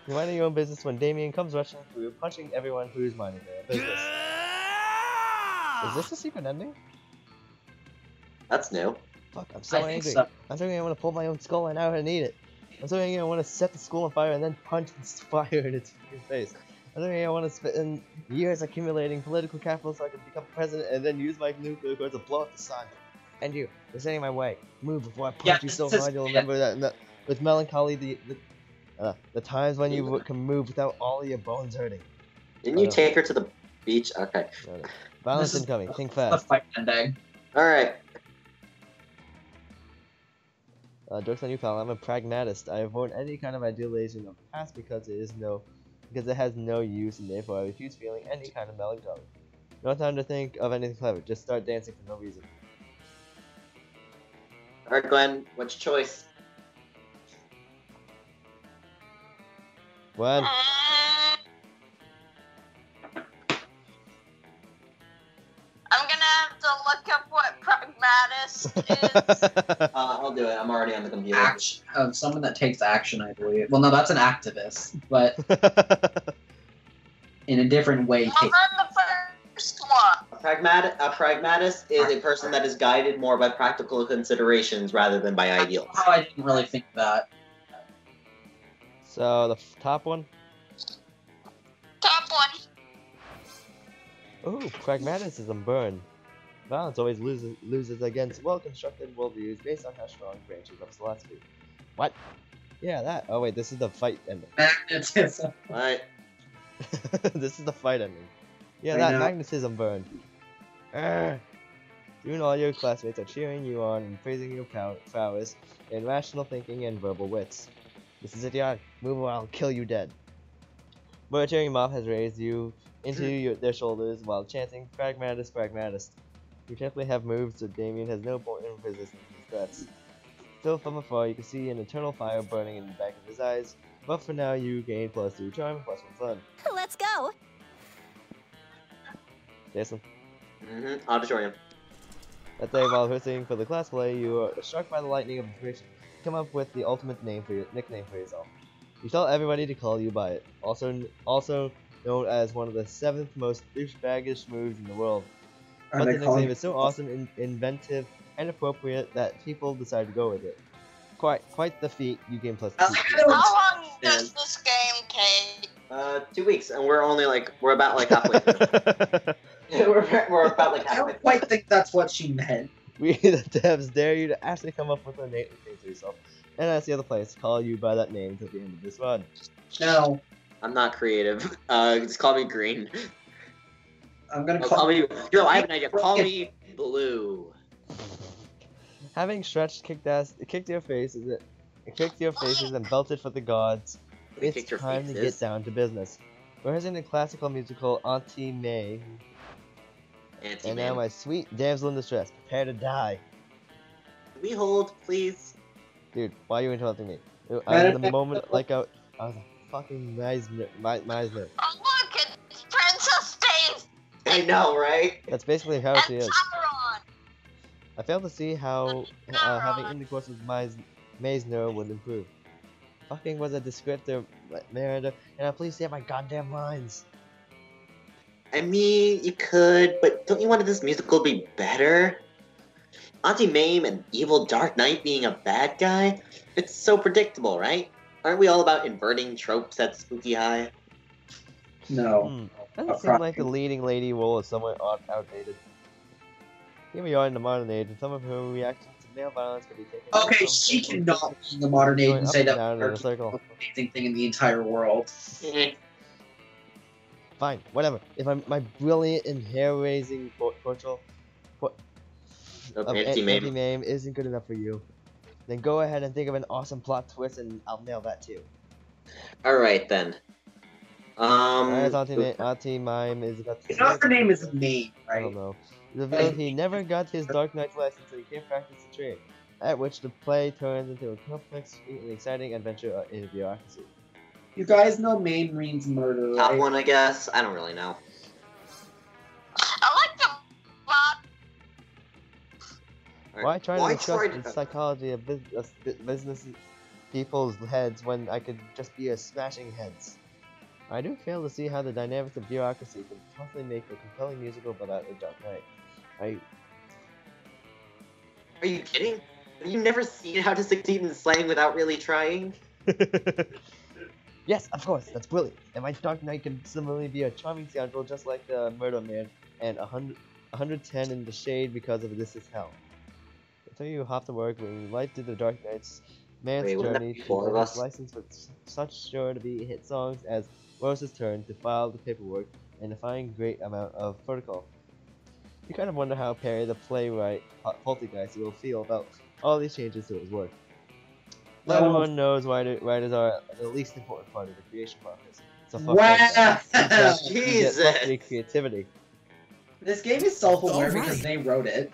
You're minding your own business when Damien comes rushing through, punching everyone who's minding their business. Is this a secret ending?
That's new.
Fuck, I'm so
I think
angry.
so.
I'm thinking I want to pull my own skull and out and eat it. I'm thinking I want to set the school on fire and then punch this fire in its fucking face. I'm thinking I want to spend years accumulating political capital so I can become president and then use my nuclear core to blow up the sun. And you're standing in my way. Move before I punch you so hard you'll remember that with melancholy the times when you can move without all of your bones hurting.
Didn't you take her to the beach? Okay.
Violence
This is
incoming. Think
The
fast.
fight ending.
Alright.
Jokes on you, pal. I'm a pragmatist. I avoid any kind of idealization of the past because it has no use, and therefore I refuse feeling any kind of melancholy. No time to think of anything clever. Just start dancing for no reason.
Alright, Glenn, what's your choice?
When?
I'm gonna have to look up what pragmatist is.
I'll do it. I'm already on the computer.
Action. Someone that takes action, I believe. Well, no, that's an activist, but in a different way.
Well, then the first one.
A pragmatist is a person that is guided more by practical considerations rather than by ideals.
Oh, I didn't really think that.
So the top one.
Top one.
Ooh, pragmatism burn. Violence always loses against well-constructed worldviews based on how strong branches of philosophy. What? Yeah, that. Oh wait, this is the fight ending.
Magnetism.
What?
This is the fight ending. Yeah,
I
that
know.
magnetism burn. Urgh. You and all your classmates are cheering you on and praising your prowess in rational thinking and verbal wits. This is it, Yard. Move or I'll kill you dead. But a cheering mob has raised you into their shoulders while chanting, Pragmatist, Pragmatist. You technically have moved so Damien has no point in resisting his threats. Still from afar, you can see an eternal fire burning in the back of his eyes, but for now you gain plus 2 charm and plus 1 fun.
Let's go.
Jason?
Auditorium.
That day, while rehearsing for the class play, you are struck by the lightning of inspiration. Come up with the ultimate nickname for yourself. You tell everybody to call you by it. Also known as one of the 7th most douchebaggish moves in the world.
Are
But
they
the
calling
nickname is so awesome, inventive, and appropriate that people decide to go with it. Quite the feat. You gain plus 2.
How long does this game take?
2 weeks, and we're only we're about halfway through. we're about
I
halfway
don't quite think that's what she meant.
We, the devs, dare you to actually come up with a nickname for yourself, and ask the other players to call you by that name till the end of this run.
No,
I'm not creative. Just call me Green.
I'm gonna
Call
call
me. Yo, I have an idea. Call me Blue.
Having stretched, kicked your faces, and belted for the gods, it's
Kicked your
time to
faces.
get down to business. Rehearsing the classical musical Auntie May, and now my sweet damsel in distress, prepare to die.
Can we hold, please?
Dude, why are you interrupting me? I was in the moment I was a fucking Meisner.
Oh look, it's Princess Daisy
I know, right?
That's basically how
and
she is.
Tauron.
I fail to see how having intercourse with Meisner would improve. Fucking was a descriptor, narrator, and now please say my goddamn lines.
I mean, you could, but don't you want this musical to be better? Auntie Mame and evil Dark Knight being a bad guy? It's so predictable, right? Aren't we all about inverting tropes at Spooky High?
no.
Doesn't seem like the leading lady role is somewhat outdated. Here we are in the modern age, and some of her reactions to male violence can be taken.
Okay, she cannot be in the modern age
Going
and
up
say
and
that
down in
we're
a circle.
the most amazing thing in the entire world.
Fine, whatever. If my brilliant and hair-raising portrayal of
Auntie Mame.
Auntie Mame isn't good enough for you, then go ahead and think of an awesome plot twist, and I'll nail that too.
Alright then.
As Auntie Mime is about to
You know her name is Nate,
I
right?
don't know. It revealed he never got his Dark Knight's license until he came practice the trade, at which the play turns into a complex and exciting adventure in bureaucracy.
You guys know Maine means murder,
Top
right?
one, I guess. I don't really know.
I like the plot.
Why try to discuss
try
the psychology of business people's heads when I could just be a smashing heads? I do fail to see how the dynamics of bureaucracy can possibly make a compelling musical about a Dark Knight.
Are you kidding? Have you never seen how to succeed in slang without really trying?
Yes, of course, that's brilliant. And my Dark Knight can similarly be a charming scoundrel just like the Murder Man and 110 in the shade because of This Is Hell. Until you hop to work when life did the Dark Knight's man's
Wait, wouldn't that
journey
be
to
four of
get his
us?
license with such sure to be hit songs as Rose's Turn to file the paperwork and a fine great amount of protocol. You kind of wonder how Perry, the playwright, Poltergeist, will feel about all these changes to his work. Not everyone knows writers are the least important part of the creation process. So fuck that.
Wow!
Jesus!
Fuck the creativity.
This game is self-aware
Alright.
because they wrote it.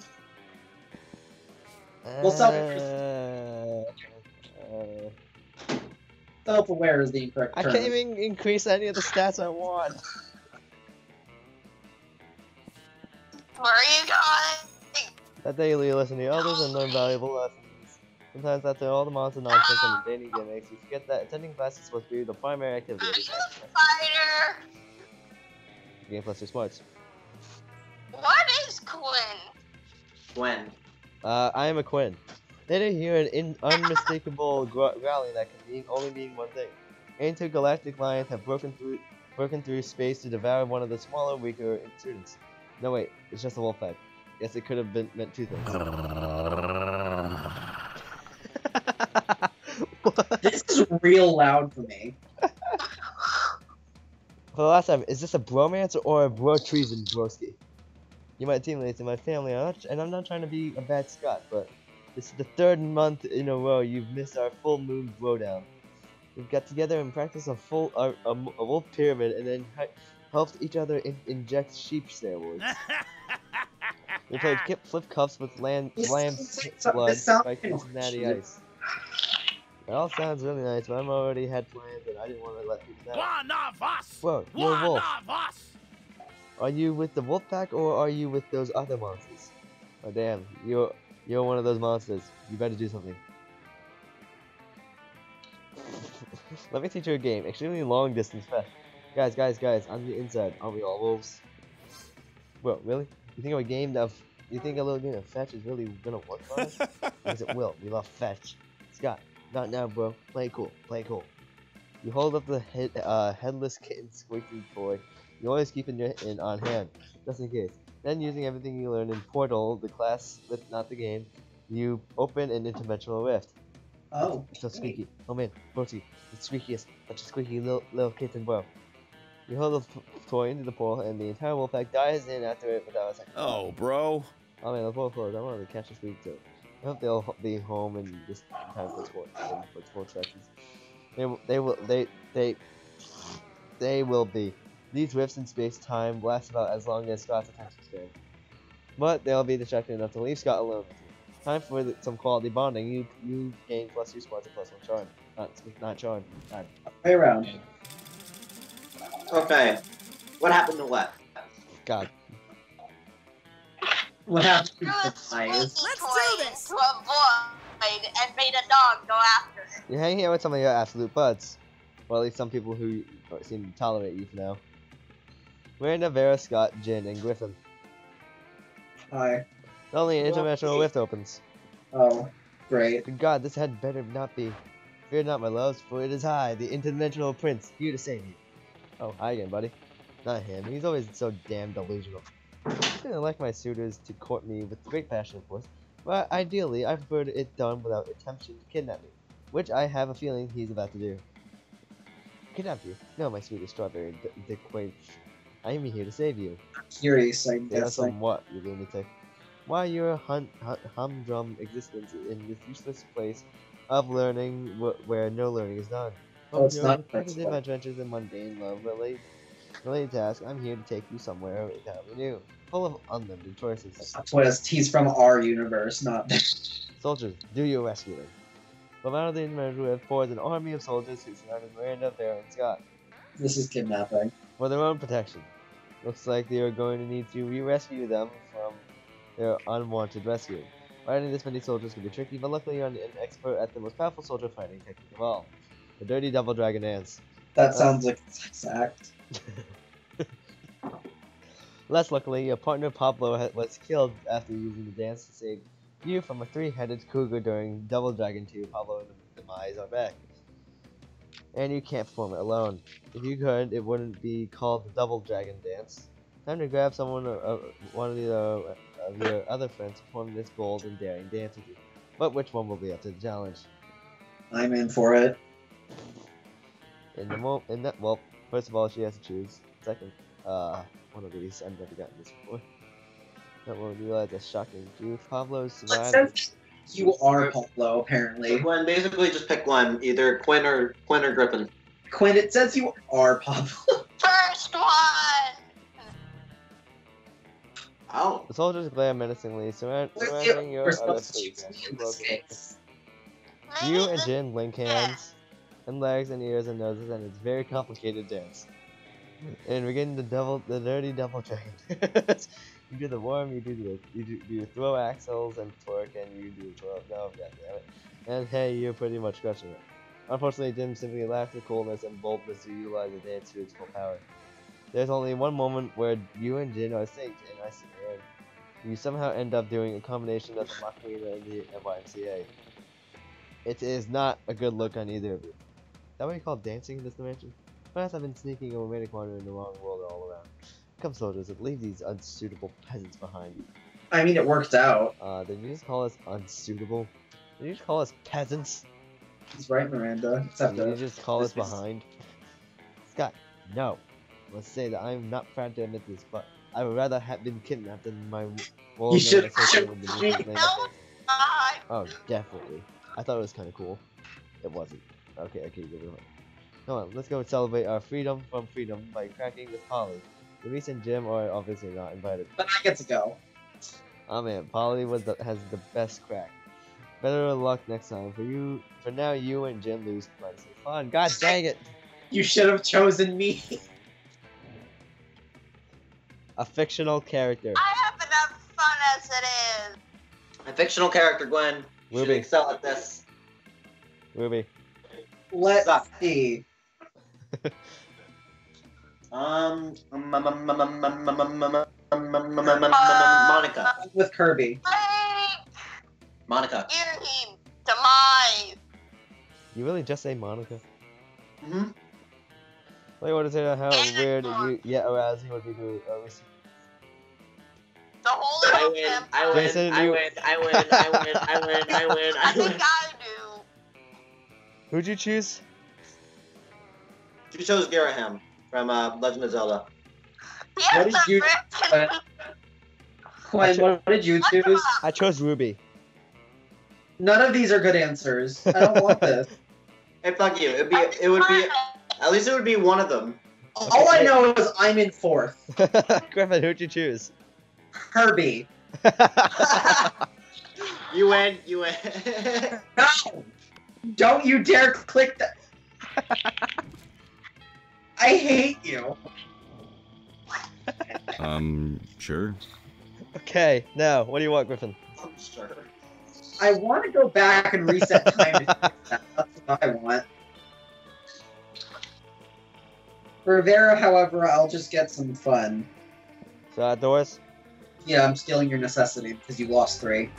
Well,
Self-aware is the incorrect
I
term.
can't even increase any of the stats I want.
Where are you going?
That daily you listen to others and learn valuable lessons. Sometimes after all the monster nonsense and the daily gimmicks, you forget that attending class is supposed to be the primary activity.
Are you a fighter?
Game plus 2 smarts.
What is Quinn?
When?
I am a Quinn. Later hear an unmistakable growling that can only mean one thing. Intergalactic lions have broken through space to devour one of the smaller, weaker students. No wait, it's just a wolf pack. Yes, it could have meant two things. What?
This is real loud for me.
For the last time, is this a bromance or a bro treason, broski? You might teammates in my family, and I'm not trying to be a bad Scot, but this is the third month in a row you've missed our full moon throwdown. We've got together and practiced a wolf pyramid, and then helped each other inject sheep steroids. We played flip cuffs with lamb blood by Cincinnati Ice. It all sounds really nice, but I've already had plans and I didn't want to let people know.
One of us!
Whoa, you're a wolf.
One of us!
Are you with the wolf pack or are you with those other monsters? Oh damn, you're one of those monsters. You better do something. Let me teach you a game. Extremely long distance fetch. Guys, on the inside, aren't we all wolves? Well, really? You think a little game of fetch is really gonna work for us? Because it will. We love fetch. Scott, not now, bro. Play it cool. You hold up the headless kitten squeaky toy. You always keep it on hand, just in case. Then, using everything you learned in Portal, the class, not the game, you open an interdimensional rift.
Oh.
It's so squeaky. Oh man, Broski, it's squeakiest. Such a squeaky little kitten, bro. You hold the toy into the portal, and the entire wolf pack dives in after it without a second.
Oh, bro.
Oh man, the portal closed. I wanted to catch this week too. I hope they'll be home in this time for sports sessions. They will be. These rifts in space-time last about as long as Scott's attention span. But they'll be distracted enough to leave Scott alone. Time for some quality bonding. You gain +2 smarts and +1 charm. Not charm. Time.
Way around.
Okay. What happened to what?
God.
What happened to
Threw a
the
squeaky
eyes?
toy into a void and made a dog go after it.
You're hanging out with some of your absolute buds. Well, at least some people who seem to tolerate you for now. Miranda, Vera, Scott, Jin, and Griffin.
Hi.
Only an interdimensional rift opens.
Oh, great.
Good God, this had better not be. Fear not, my loves, for it is I, the interdimensional prince, here to save you. Oh, hi again, buddy. Not him. He's always so damn delusional. I like my suitors to court me with great passion, of course, but ideally, I prefer it done without attempting to kidnap me, which I have a feeling he's about to do. Kidnap you? No, my sweetest strawberry dickquake. I am here to save you.
Curious, I
Yeah,
guess.
somewhat, you lunatic. Why your humdrum existence in this useless place of learning where no learning is done?
Oh, it's
your
not
repetitive adventures in mundane related tasks, I'm here to take you somewhere entirely new, full of unlimited choices.
a twist. He's from our universe, not.
Soldiers, do your rescuing. From out of the adventure, we have poured an army of soldiers who surrounded Miranda, Vera, and Scott
This is kidnapping.
for their own protection. Looks like they are going to need to re-rescue them from their unwanted rescue. Fighting this many soldiers can be tricky, but luckily you're an expert at the most powerful soldier fighting technique of all, the dirty double dragon dance.
That sounds like a sex act.
Less luckily, your partner Pablo was killed after using the dance to save you from a three-headed cougar during Double Dragon 2. Pablo and the demise are back. And you can't perform it alone. If you could, it wouldn't be called the Double Dragon Dance. Time to grab someone, one of your other friends to perform this bold and daring dance with you. But which one will be up to the challenge?
I'm in for it.
Well, first of all, she has to choose. Second, one of these. I've never gotten this before. That one realize that's shocking. Truth. Pablo's survived.
You are Pablo, apparently.
Gwen, basically just pick one, either Quinn or Griffin.
Quinn, it says you are Pablo.
First one!
Oh.
The soldiers glare menacingly, surrounding your
We're
other
supposed to choose
friends.
me in this case.
You and Jin link hands, and legs and ears and noses, and it's a very complicated dance. And we're getting the dirty double dragon. You do the worm, you do throw axles and torque, and you do 12. No, goddammit. And hey, you're pretty much crushing it. Unfortunately, Jim simply lacks the coolness and boldness to utilize the dance to its full power. There's only one moment where you and Jin are synced, and you somehow end up doing a combination of the Macarena and the YMCA. It is not a good look on either of you. Is that what you call dancing in this dimension? Perhaps I've been sneaking a romantic wonder in the wrong world all around. Come, soldiers, leave these unsuitable peasants behind you.
I mean, it worked out.
Did you just call us unsuitable? Did you just call us peasants?
He's right, Miranda. Except
Did you just call us behind? Scott, no. Let's say that I'm not proud to admit this, but I would rather have been kidnapped than my world
You should-
associated with the
should-
music name.
No,
Oh, definitely. I thought it was kind of cool. It wasn't. Okay, good. Come on, let's go celebrate our freedom from freedom by cracking with Polly. The recent Jim are obviously not invited.
But I get to go.
Oh man, Polly has the best crack. Better luck next time. For now, you and Jim lose plenty of fun. God dang it!
You should have chosen me.
A fictional character.
I have enough fun as it is.
A fictional character, Gwen. You should
Ruby.
excel at this.
Ruby.
Let's
Suck.
see.
Monica.
With Kirby.
Like,
Monica.
Irhim, demise.
You really just say Monica?
Mm-hmm.
Like, what is it? How
Yeah.
weird you yet arousing would be to
The whole of him.
Jason,
I
you-
win.
I think I do.
Who'd you choose?
You chose Garaham from Legend of Zelda.
Yes,
What did
the
you-
Griffin.
Quinn, what did you choose?
I chose Ruby.
None of these are good answers. I don't want this.
Hey, fuck you. It would be. At least it would be one of them.
All I know is I'm in fourth.
Griffin, who'd you choose?
Kirby.
You win.
No! Don't you dare click that. I hate you.
Sure.
Okay, now, what do you want, Griffin?
I'm sure.
I want to go back and reset time to fix that. That's what I want. For Vera, however, I'll just get some fun.
So outdoors?
Yeah, I'm stealing your necessity because you lost 3.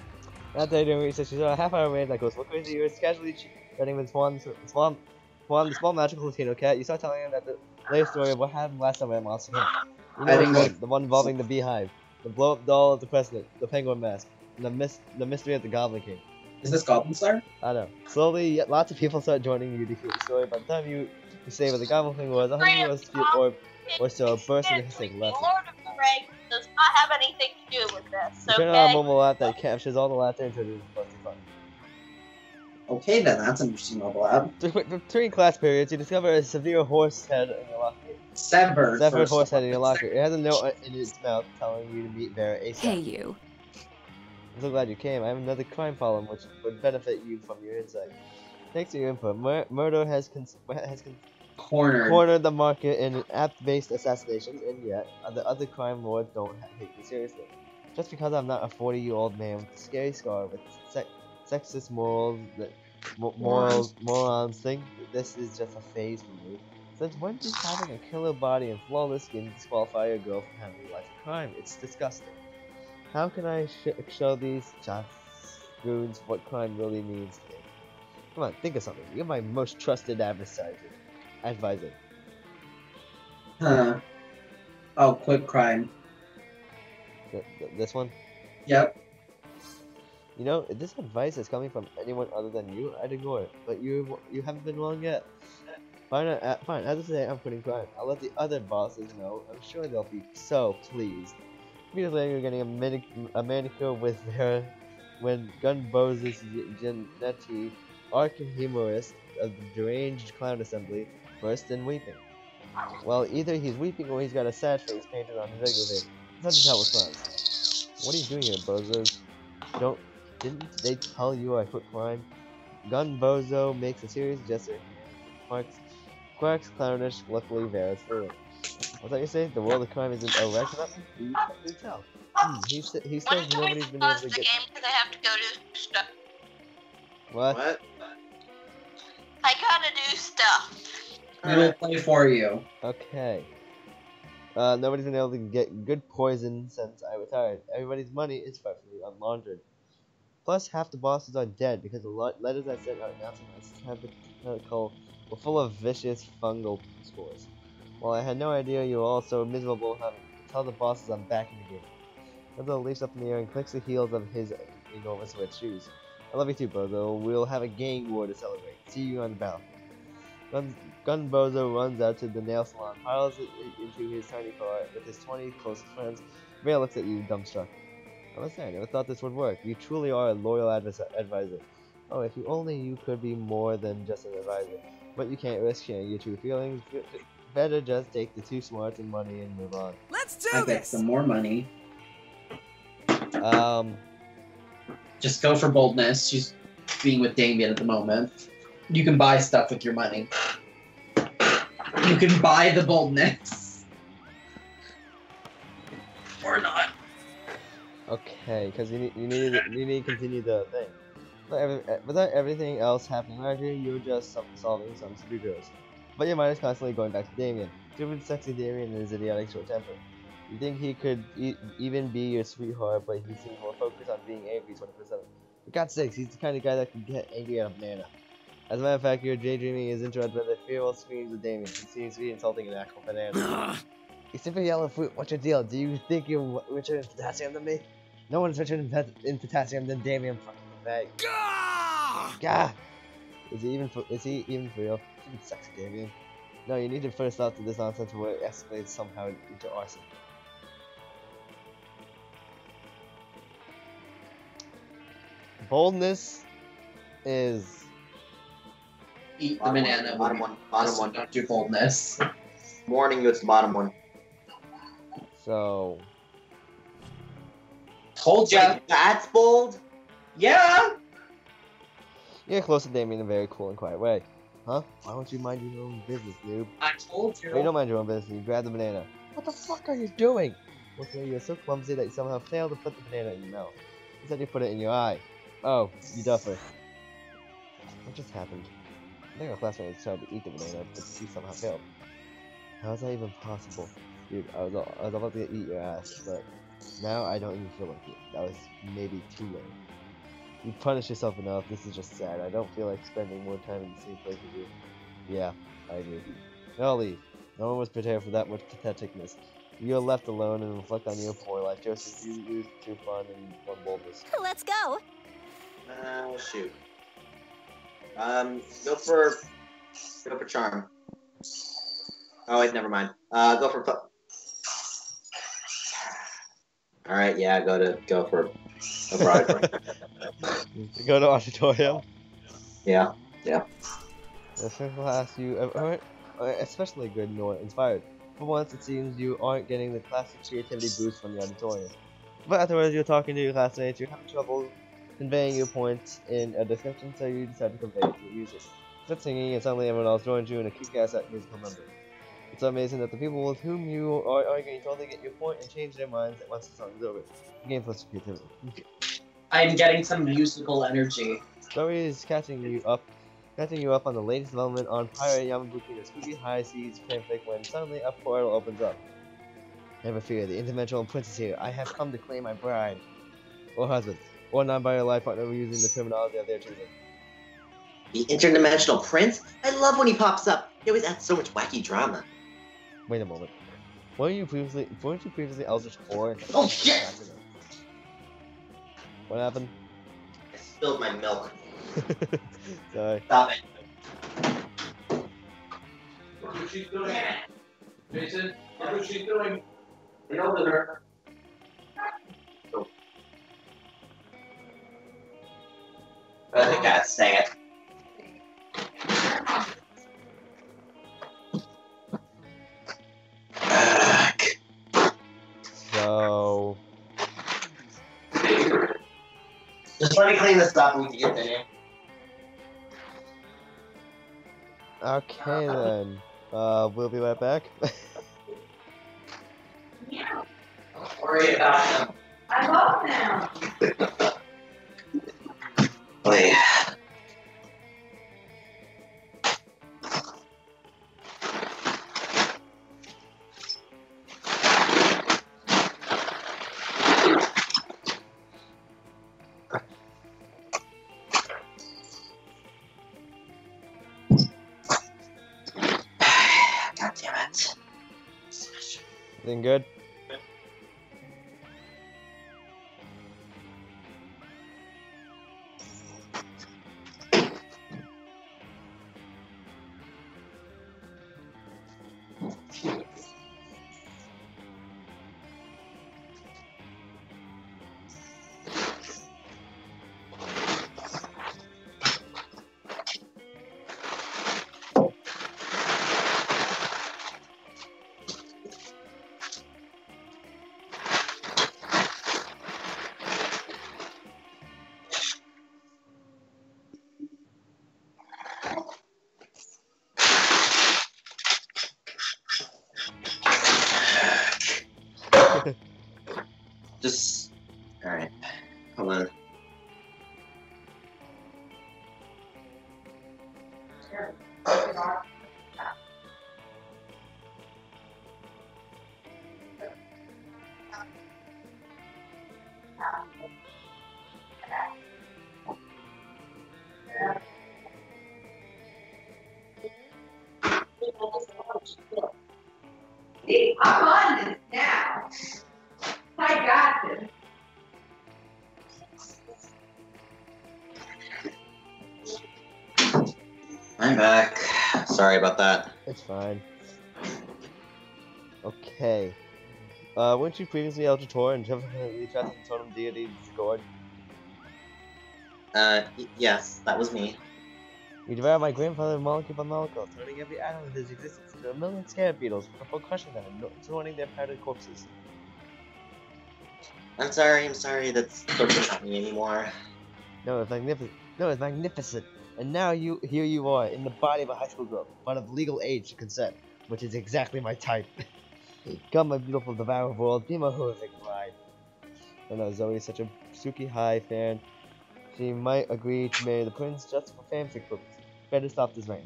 That day doing research, she's on a half-hour raid that goes, what crazy you were casually chatting with the small magical Latino cat. You start telling him that the latest story of what happened last time at Monster Hunt. You know
I think
which one, the one involving the beehive, the blow-up doll of the president, the penguin mask, and the mystery of the Goblin King.
Is this Goblin Star?
I know. Slowly, yet lots of people start joining you to hear the story. By the time you say what the Goblin King was, 100 of us or so burst into hissing
The
laughter.
Lord of the Rings does not have anything to do with this,
You turn on a
okay?
mobile app that captures all the laughter and turns it into busting fun.
Okay then, that's an interesting overlap.
Between class periods, you discover a severe horse head in your locker.
Severed
Horse head in your locker. It has a note in its mouth telling you to meet Vera ASAP.
Hey, you.
I'm so glad you came. I have another crime problem which would benefit you from your insight. Thanks to your input, Murdo has cornered the market in app-based assassinations, and yet the other crime lords don't take me seriously. Just because I'm not a 40-year-old man with a scary scar with sexist morals that morons think this is just a phase for me. Since when does having a killer body and flawless skin disqualify a girl from having a life of crime? It's disgusting. How can I show these goons what crime really means to me? Come on, think of something. You're my most trusted advisor.
Huh. Oh, quick crime.
This one?
Yep.
You know, if this advice is coming from anyone other than you, I'd ignore it. But you haven't been wrong yet. Fine, as I say, I'm quitting crime. I'll let the other bosses know. I'm sure they'll be so pleased. Immediately, you're getting a manicure with her when Gunbose's Genetti, arch-humorist of the deranged clown assembly, burst in weeping. Well, either he's weeping or he's got a sad face painted on his regular face. It's hard to tell which one. What are you doing here, bozos? Didn't they tell you I quit crime? Gunbozo makes a serious gesture. Quacks clownish, luckily Vera's through it. What's that you say? The world of crime isn't a wreck about me? You tell. He says nobody's been able to get...
the game because I have to go do stuff.
What?
I gotta do stuff.
We will play for you.
Okay. Nobody's been able to get good poison since I retired. Everybody's money is perfectly unlaundered. Plus, half the bosses are dead because the letters I sent out announcing my sabbatical were full of vicious fungal spores. Well, I had no idea you were all so miserable having to tell the bosses I'm back in the game. Bozo leaps up in the air and clicks the heels of his enormous red shoes. I love you too, Bozo. We'll have a gang war to celebrate. See you on the battlefield. Gunbozo runs out to the nail salon, piles it into his tiny car with his 20 closest friends. Vera looks at you, dumbstruck. I must say, I never thought this would work. You truly are a loyal advisor. Oh, if you could be more than just an advisor. But you can't risk sharing your true feelings. Better just take the 2 smarts and money and move on.
Let's do
I
this!
get some more money.
Just
go for boldness. She's being with Damien at the moment. You can buy stuff with your money. You can buy the boldness. Or not.
Okay, because you need to continue the thing. Without everything else happening around you, you're just solving some superheroes. But your mind is constantly going back to Damien. Stupid, sexy Damien and his idiotic short temper. You think he could even be your sweetheart, but he seems more focused on being angry 24/7. For God's sakes, he's the kind of guy that can get angry at a banana. As a matter of fact, your daydreaming is interrupted by the fearful screams of Damien. He seems to be insulting an actual banana. You super yellow fruit, what's your deal? Do you think you're richer in potassium than me? No one's richer in potassium than Damien fucking bag. Gah! Is he even for real? Stupid sexy Damien. No, you need to put a stop to this nonsense before it escalates somehow into arson. Boldness is...
Eat the banana.
Bottom one.
Don't do boldness.
Warning you, it's the bottom one.
So...
Told ya!
Wait, that's bold?
Yeah!
You're close to Damien in a very cool and quiet way. Huh? Why don't you mind your own business, noob?
I told you.
Well, you don't mind your own business, you grab the banana. What the fuck are you doing? Okay, you're so clumsy that you somehow failed to put the banana in your mouth. Instead you put it in your eye. Oh, you duffer. What just happened? I think our classmate was trying to eat the banana, but she somehow failed. How is that even possible? Dude, I was about to eat your ass, but now I don't even feel like it. That was maybe too late. You punished yourself enough, this is just sad. I don't feel like spending more time in the same place with you. Yeah, I agree. I'll leave. No one was prepared for that much patheticness. You're left alone and reflect on your poor life. Joseph, you used too fun and one boldness.
Let's go.
Shoot. Go for charm. Oh wait, never mind. Go for. All right, yeah, go for auditorium.
Go to auditorium.
Yeah.
The first class you ever are especially good nor inspired. For once, it seems you aren't getting the classic creativity boost from the auditorium. But afterwards, you're talking to your classmates, you're having trouble conveying your points in a description, so you decide to convey it through music. Start singing, and suddenly everyone else joins you in a kick-ass musical number. It's amazing that the people with whom you are arguing totally get your point and change their minds once the song is over. The game plus creativity.
I'm getting some musical energy.
Story is catching you up on the latest development on Pirate Yamabuki and the spooky high seas fanfic when suddenly a portal opens up. Never fear, the interdimensional prince is here. I have come to claim my bride, or husband, or non-binary life partner using the terminology of their choosing.
The interdimensional prince? I love when he pops up. He always adds so much wacky drama.
Wait a moment. Weren't you previously Eldritch 4?
Oh shit!
What happened?
I spilled my milk.
Sorry.
Stop it.
Look what she's doing. Jason, look what she's doing. Get over there.
I think I sang it.
So...
Just let me clean this up and we can get there.
Okay then. We'll be right back.
Don't worry about them.
I love them.
Wait. God damn it.
Everything good?
Just... Alright. Hold on.
I'm on this now. I got this.
I'm back. Sorry about that.
It's fine. Okay. Weren't you previously Eldritch Horror and definitely trusted the totem deity Discord?
Yes, that was me.
You devoured my grandfather molecule by molecule, turning every atom of his existence into a million scarab beetles before crushing them and joining their powdered corpses.
I'm sorry, that's not me anymore.
No, it's magnificent. And now here you are, in the body of a high school girl, but of legal age to consent, which is exactly my type. Come, my beautiful devourer of world, be my horrific bride. I know Zoe is such a Suki High fan. She might agree to marry the prince just for fanfic purposes. Better stop this right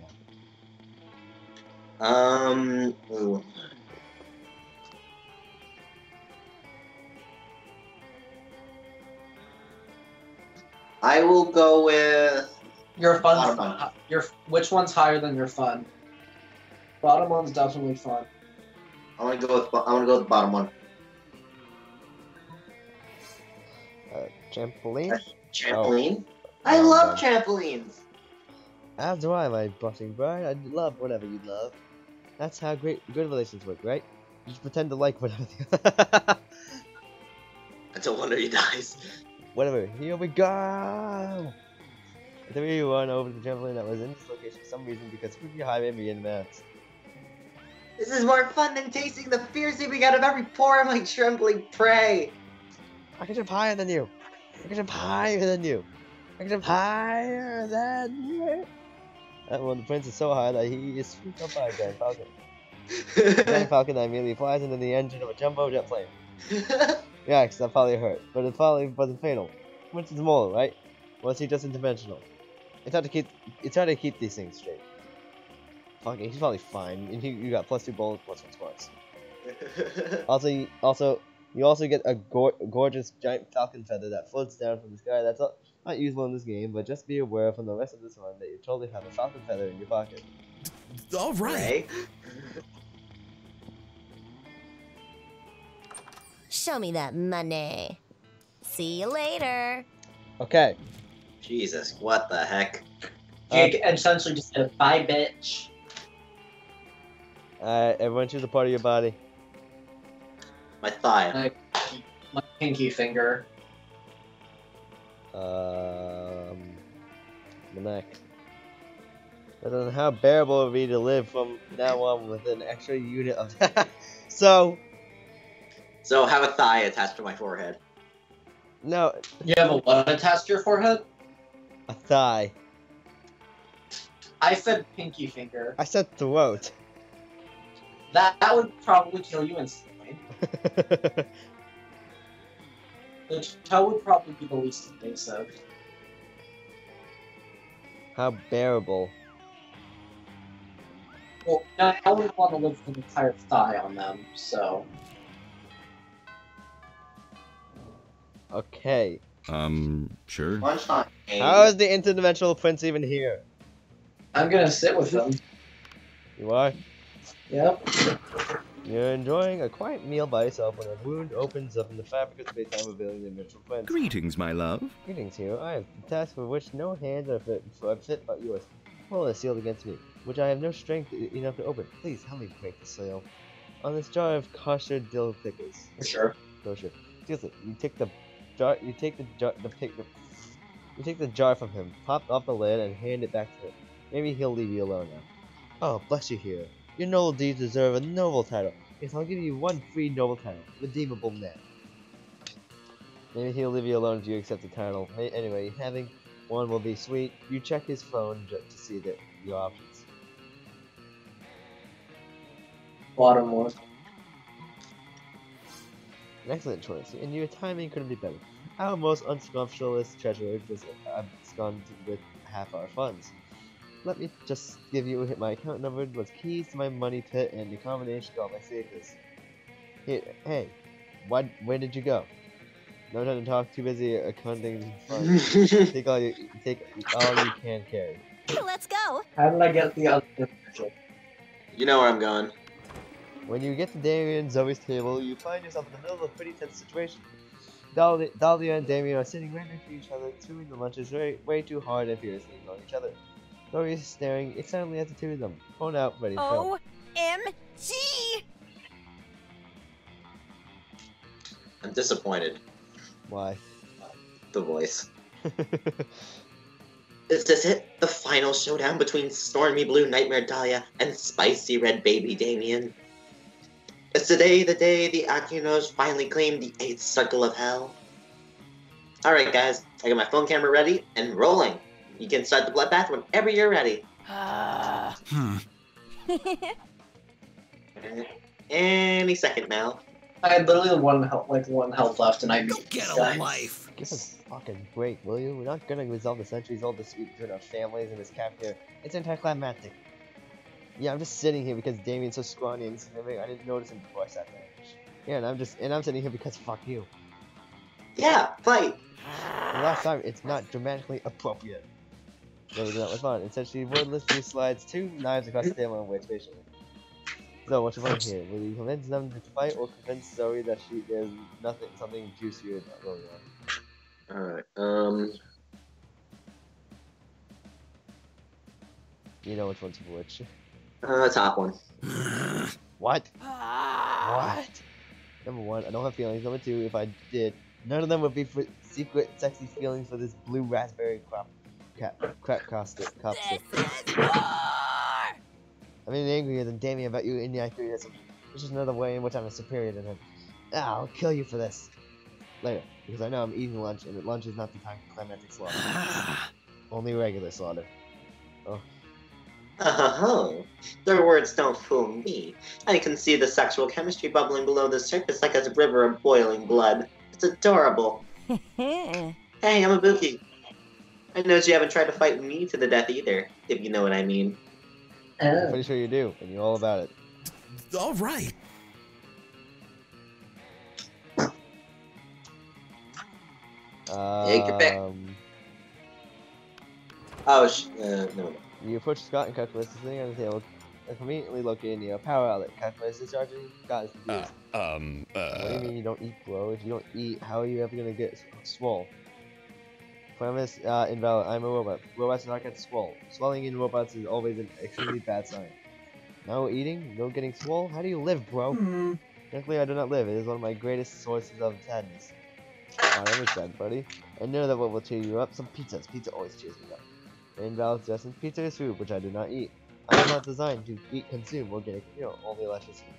now.
Ooh. I will go with
Your
Bottom
fun.
one.
Which one's higher than your fun? Bottom one's definitely fun.
I want to go with the bottom one.
Trampoline?
Trampoline. I love trampolines.
As do I, my blushing bride. I love whatever you love. That's how good relations work, right? You just pretend to like whatever.
Until one of you dies.
Whatever. Here we go. The three of you run over to the trampoline that was in this location for some reason because spooky highway begin mats.
This is more fun than tasting the fear seeping out of every pore of my trembling prey.
I can jump higher than you. I can jump higher than you. I can jump higher than you. And when the prince is so high that he is swooped up by a giant falcon. The giant falcon that immediately flies into the engine of a jumbo jet plane. Yeah, that probably hurt, but it probably wasn't fatal. Which is more, right? Or is he just interventional? It's hard to keep these things straight. Fuck it, he's probably fine. And you got +2 bullets, +1 smarts. You also get a gorgeous giant falcon feather that floats down from the sky. That's not useful in this game, but just be aware from the rest of this one that you totally have a falcon feather in your pocket.
All right.
Show me that money. See you later.
Okay.
Jesus, what the heck?
Jake essentially just said, bye, bitch.
Everyone choose a part of your body.
My thigh.
My pinky finger.
The neck. And how bearable it would be to live from now on with an extra unit of So
have a thigh attached to my forehead.
No.
You have a what attached to your forehead?
A thigh.
I said pinky finger.
I said throat.
That would probably kill you instantly. The toe would probably be the least invasive.
How bearable.
Well, I wouldn't want to live with an entire thigh on them, so...
Okay.
Sure.
Lunchtime.
How is the interdimensional prince even here?
I'm gonna sit with them.
You are?
Yep.
You're enjoying a quiet meal by yourself when a wound opens up in the fabric of space-time, revealing the dimensional prince.
Greetings, my love.
Greetings, hero. I have a task for which no hands are fit but yours. Well, is sealed against me, which I have no strength enough to open. Please help me break the seal. On this jar of kosher dill pickles.
Sure.
Kosher. Seriously, you take the jar. You take the jar from him, pop off the lid, and hand it back to him. Maybe he'll leave you alone now. Oh, bless you, hero. Your noble deeds deserve a noble title. Yes, I'll give you one free noble title, redeemable now. Maybe he'll leave you alone if you accept the title. Anyway, having one will be sweet. You check his phone just to see your options.
Bottomless.
An excellent choice, and your timing couldn't be better. Our most unscrumptious treasurer just absconded with half our funds. Let me just give you my account number with keys to my money pit and the combination to all my safes. Hey, where did you go? No time to talk, too busy accounting funds. take all you can carry.
Let's go.
How did I get the other picture?
You know where I'm going.
When you get to Damien and Zoe's table, you find yourself in the middle of a pretty tense situation. Dahlia and Damien are sitting right next to each other, chewing the lunches way too hard and fiercely ignoring each other. Zoe is staring excitedly at the two of them, phone out, ready to film.
OMG!
I'm disappointed.
Why?
The voice. Is this it? The final showdown between stormy blue nightmare Dahlia and spicy red baby Damien? Is today the day the Akinos finally claimed the 8th circle of hell? Alright guys, I got my phone camera ready and rolling. You can start the bloodbath whenever you're ready. Any second now.
I had literally one health left, and I'd be
Get a life.
Give us a fucking break, will you? We're not gonna resolve the centuries-old dispute between our families in this cafeteria. It's anticlimactic. Yeah, I'm just sitting here because Damien's so scrawny and significant. I didn't notice him before I sat there. Yeah, and I'm sitting here because fuck you.
Yeah, fight!
The last time, it's not dramatically appropriate. No, that was fun. Instead, she wordlessly slides 2 knives across the table and waits patiently. So, what's your plan here? Will you convince them to fight, or convince Zoe that there's something juicier going on?
Alright,
You know which one's which.
top one.
What? What? Number 1, I don't have feelings. Number 2, if I did, none of them would be for secret, sexy feelings for this blue raspberry crop. crap copstick. I'm even angrier than Damien about you in the atheism. It's just another way in which I'm superior to him. Ah, I'll kill you for this. Later, because I know I'm eating lunch, and lunch is not the time for climactic slaughter. Only regular slaughter. Oh.
Oh, their words don't fool me. I can see the sexual chemistry bubbling below the surface like a river of boiling blood. It's adorable. Hey, I'm Ibuki. I know you haven't tried to fight me to the death either, if you know what I mean.
I'm pretty sure you do, and you're all about it.
All right.
Take your pick. No.
You approach Scott and calculus is sitting on the table, conveniently located near a power outlet. Calculus is charging. Scott is confused. What do you mean you don't eat, bro? If you don't eat, how are you ever gonna get swole? Premise invalid. I'm a robot. Robots do not get swole. Swelling in robots is always an extremely bad sign. No eating, no getting swole. How do you live, bro? Frankly, I do not live. It is one of my greatest sources of sadness. That makes sense, buddy. I know that what will cheer you up. Some pizzas. Pizza always cheers me up. Invalid suggestion. Pizza is food, which I do not eat. I am not designed to eat, consume, or get only electricity.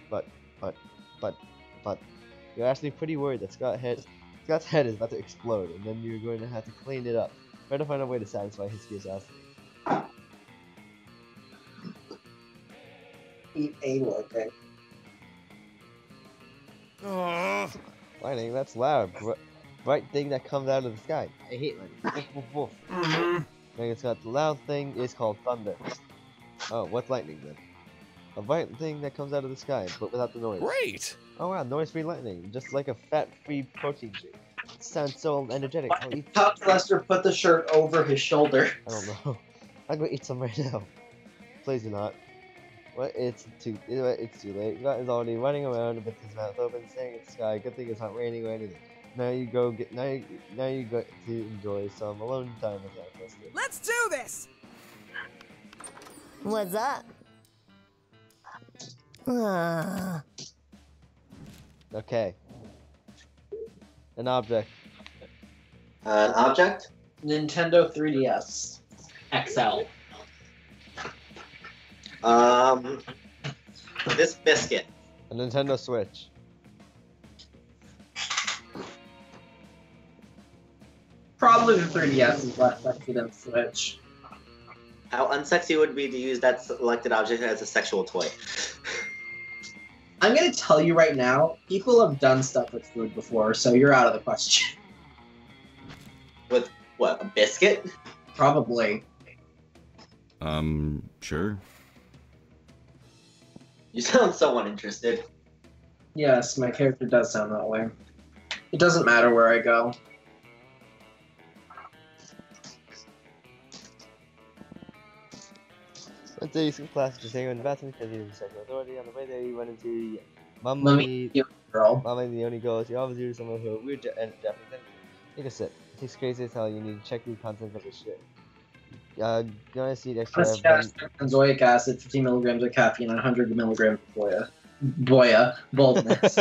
But, you're actually pretty worried that Scott's head is about to explode, and then you're going to have to clean it up. Try to find a way to satisfy his curiosity.
Eat a worker.
Lightning, that's loud. Bright thing that comes out of the sky. I hate lightning. Woof, woof, woof. Then it's got the loud thing is called thunder. Oh, what's lightning then? A bright thing that comes out of the sky, but without the noise.
Great!
Oh wow, noise-free lightning, just like a fat-free protein shake. It sounds so energetic. I'll eat.
Top Lester put the shirt over his shoulder.
I don't know. I'm gonna eat some right now. Please do not. What? It's too late. Scott is already running around with his mouth open, staring at the sky. Good thing it's not raining or anything. Now you go to enjoy some alone time with that Lester.
Let's do this!
What's up?
Okay. An object.
An object?
Nintendo 3DS XL.
This biscuit.
A Nintendo Switch.
Probably the 3DS is less sexy than Switch.
How unsexy would it be to use that selected object as a sexual toy?
I'm gonna tell you right now, people have done stuff with food before, so you're out of the question.
With what, a biscuit?
Probably.
Sure.
You sound so uninterested.
Yes, my character does sound that way. It doesn't matter where I go.
Let's say you skip class to stay in the bathroom because you're the sexual authority. On the way there, you run into Mummy, the only girl. She always uses someone who weird and Japanese thing. Take a sip. It tastes crazy as hell. You need to check the contents of the shit. Gonna see the extra.
Benzoic acid, 50 milligrams of caffeine, and 100 milligrams of boldness.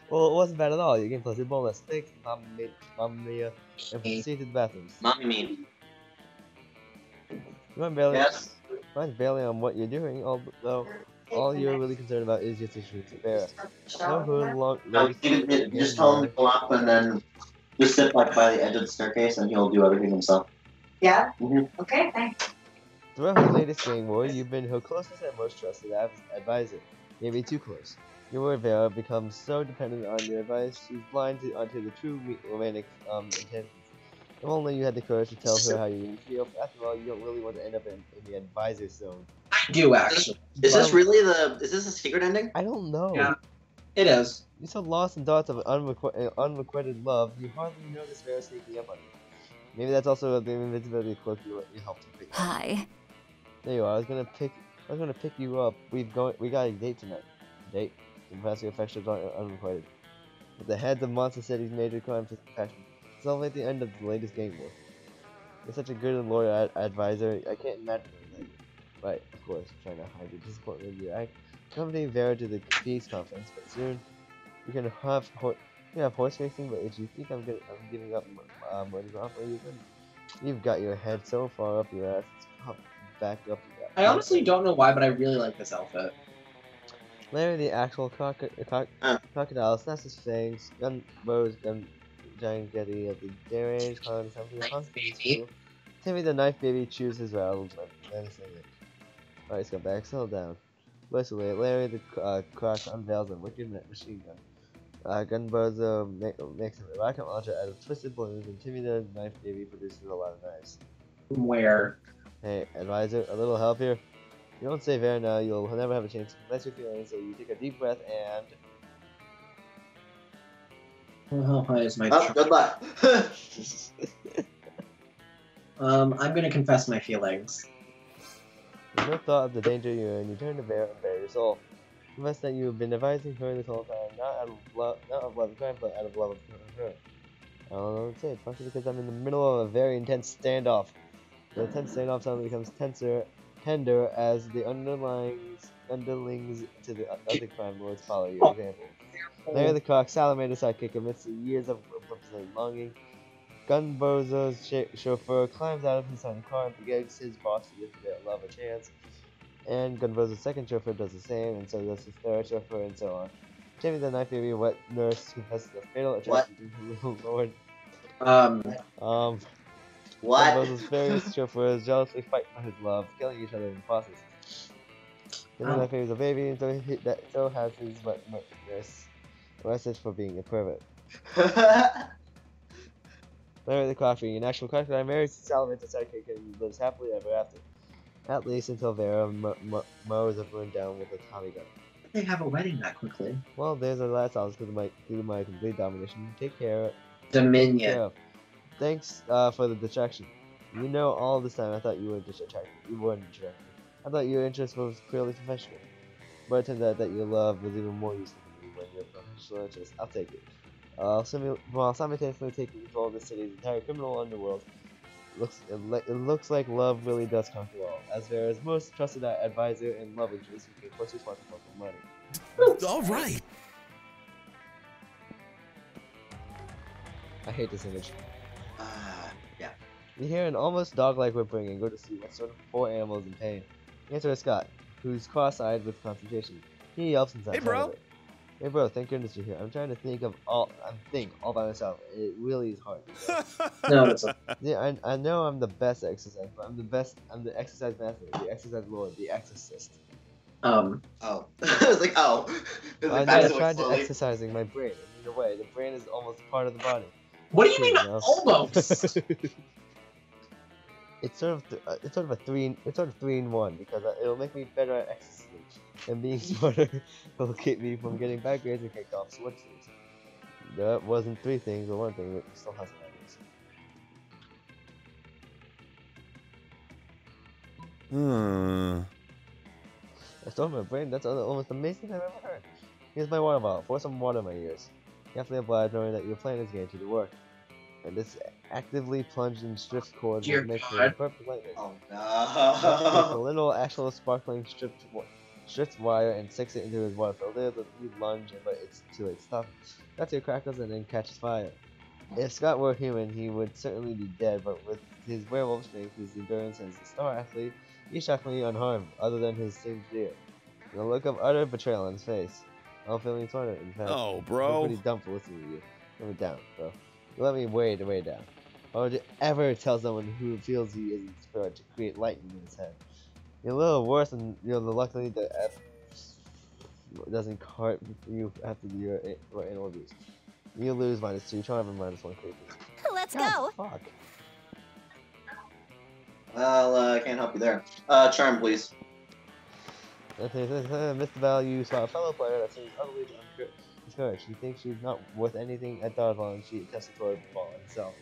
Well, it wasn't bad at all. You can plus your bonus. Thanks, Mommy, and proceed to the bathrooms.
Mommy.
You want Bailey?
Yes.
Mine's Bailey on what you're doing, although all you're really concerned about is your tissue to bear.
You just tell him to go up and then just sit like by the edge of the staircase and he'll do everything himself.
Yeah?
Mm-hmm.
Okay, thanks.
Throughout her latest game war, you've been her closest and most trusted advisor. Maybe too close. Your word Vera becomes so dependent on your advice, she's blind onto the true romantic intentions. If only you had the courage to tell her how you really feel. After all, you don't really want to end up in the advisor zone.
I do, actually.
Is this really is this a secret ending?
I don't know.
Yeah, it is.
You're so lost in thoughts of unrequited love, you hardly notice Vera sneaking up on you. Maybe that's also the invisibility cloak you helped to pick up.
Hi.
There you are. I was gonna pick you up. We got a date tonight. Date? Impress your affections are unrequited. With the heads of Monster City's major crimes with compassion. It's only at the end of the latest game war. You're such a good and loyal advisor. I can't imagine anything. Right, of course, trying to hide your disappointment in your act. Accompany Vera to the peace conference, but soon you can have horse racing. But if you think I'm giving up money to offer you, then You've got your head so far up your ass, it's popped back up your ass.
I honestly don't know why, but I really like this outfit.
Larry, the actual crocodile, snaps his fangs, gun bows, gun giant getty of the deranged clown, something
baby.
Timmy the knife baby chews his rattled menacingly. Alright, scumbag, settle down. Blissfully, Larry the croc unveils a wicked machine gun. Gunbozo makes a rocket launcher out of twisted balloons, and Timmy the knife baby produces a lot of knives.
Where?
Hey, advisor, a little help here? You don't say Vera now, you'll never have a chance to confess your feelings, so you take a deep breath and...
How high is my
Good luck.
I'm gonna confess my feelings.
With no thought of the danger you're in, you turn to Vera and bare your soul. Confess that you have been advising her this whole time, not out of love of crime, but out of love of her. I don't know what to say, it's partially because I'm in the middle of a very intense standoff. The intense standoff suddenly becomes tender as the underlings to the other crime lords follow your example. Larry the Croc, salamander sidekick, amidst the years of represented longing. Gunbozo's chauffeur climbs out of his own car and begs his boss to give their love a chance. And Gunbozo's second chauffeur does the same, and so does his third chauffeur, and so on. Timmy the knife baby, wet nurse, confesses a fatal attraction to the little lord.
What?
Gunbozo's various chauffeurs jealously fight for his love, killing each other in the process. Timmy the knife baby is a baby, and so has his wet nurse, arrested for being a pervert. Larry the Coffee, an actual crocodile, marries his salamander sidekick and lives happily ever after. At least until Vera mows everyone down with a Tommy gun.
They have a wedding that quickly.
Well, there's our last hours due to my complete domination. Take care.
Dominion.
Thanks for the distraction. You know, all this time I thought you were just attracted. You weren't attracted. I thought your interest was purely professional. But it turns out that your love was even more useful to me when you're a professional interest. I'll take it. While simultaneously taking control of the city's entire criminal underworld, it looks like love really does conquer all. As Vera's most trusted advisor and love interest, you can plus responsible for money.
All right.
I hate this image.
Yeah.
You hear an almost dog-like whimpering and go to see what sort of poor animal is in pain. Answer is Scott, who's cross-eyed with concentration. He yelps inside.
Hey, bro.
Hey, bro. Thank goodness you're here. I'm trying to think all by myself. It really is hard.
No, it's not.
Yeah, I know I'm the best at exercise, but I'm the exercise master, the exercise lord, the exorcist.
Oh. I was like, oh.
I tried to exercising my brain. In a way, the brain is almost part of the body.
What do you mean almost?
It's sort of 3 in 1 because it'll make me better at exercising, and being smarter will keep me from getting bad grades and kicked off switches. That wasn't 3 things, but 1 thing that still has ideas. I stole my brain. That's the most amazing thing I've ever heard. Here's my water bottle. Pour some water in my ears. Carefully obliged, knowing that you're playing this game to do work. And this actively plunged in stripped cords
Dear
will make
God.
perfect lightning.
Oh
Takes a
no.
little actual sparkling stripped wire and sticks it into his water filter. You lunge, but it's too late. Stop. That's your crackles and then catches fire. If Scott were human, he would certainly be dead, but with his werewolf strength, his endurance, and his star athlete, he's shockingly unharmed, other than his singed deer. The look of utter betrayal on his face. I'm feeling smarter, in fact.
Oh, bro.
I'm pretty dumb for listening to you. Let me down, bro. You let me way down. Why would you ever tell someone who feels he is inspired to create lightning in his head? You're a little worse than luckily the F doesn't cart you after your anal abuse. You lose -2, charm and -1 creepy.
Let's go.
Fuck.
Well, can't help you there. Charm, please.
Mr. Val, you saw a fellow player that seems utterly discouraged. She thinks she's not worth anything at dodgeball, and she attests toward the ball itself.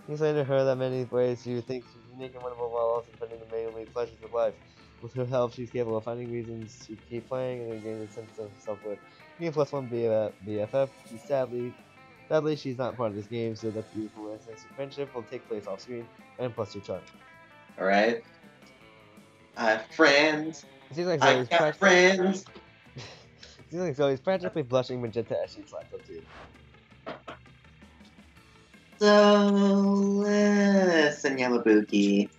You explain to her that many ways you think she's unique and winnable while also defending the mainly pleasures of life. With her help, she's capable of finding reasons to keep playing and gain a sense of self-worth. Being +1 BFF, sadly, she's not part of this game, so that beautiful and sense of friendship will take place off screen, and +2 charm.
Alright. I have friends.
It seems like
I got friends.
Seems like Zoe's practically blushing magenta as she slaps up to you.
So, listen, Yamabuki.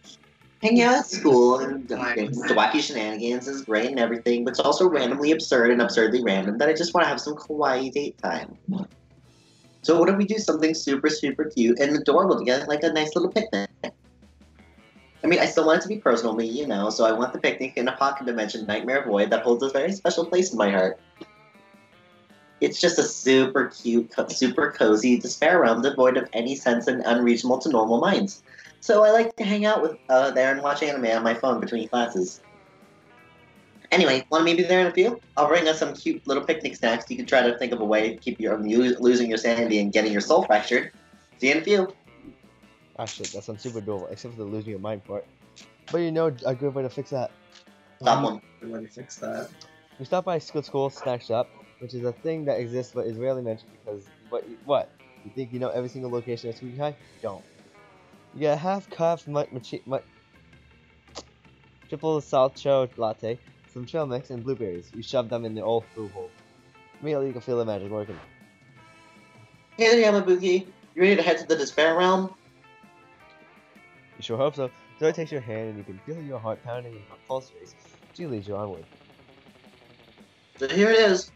Hanging out at school and doing wacky shenanigans is great and everything, but it's also randomly absurd and absurdly random that I just want to have some kawaii date time. So what if we do something super, super cute and adorable together, like a nice little picnic? I mean, I still want it to be personal to me, you know, so I want the picnic in a pocket dimension nightmare void that holds a very special place in my heart. It's just a super cute, super cozy despair realm devoid of any sense and unreasonable to normal minds. So I like to hang out with there and watch anime on my phone between classes. Anyway, want to meet me there in a few? I'll bring us some cute little picnic snacks. You can try to think of a way to keep you from losing your sanity and getting your soul fractured. See you in a few.
Actually, that sounds super adorable, except for the losing your mind part. But you know a good way to fix that.
Stop one.
Good way to fix that.
You stop by school snack shop, which is a thing that exists but is rarely mentioned because what? You think you know every single location at Sweet High? You don't. You get a half-cup triple salt show latte, some trail mix, and blueberries. You shove them in the old food hole. Immediately you can feel the magic working.
Hey there, Yamabuki. You ready to head to the despair realm?
You sure hope so. Zoe takes your hand and you can feel your heart pounding and your pulse race. She leads you onward.
So here it is.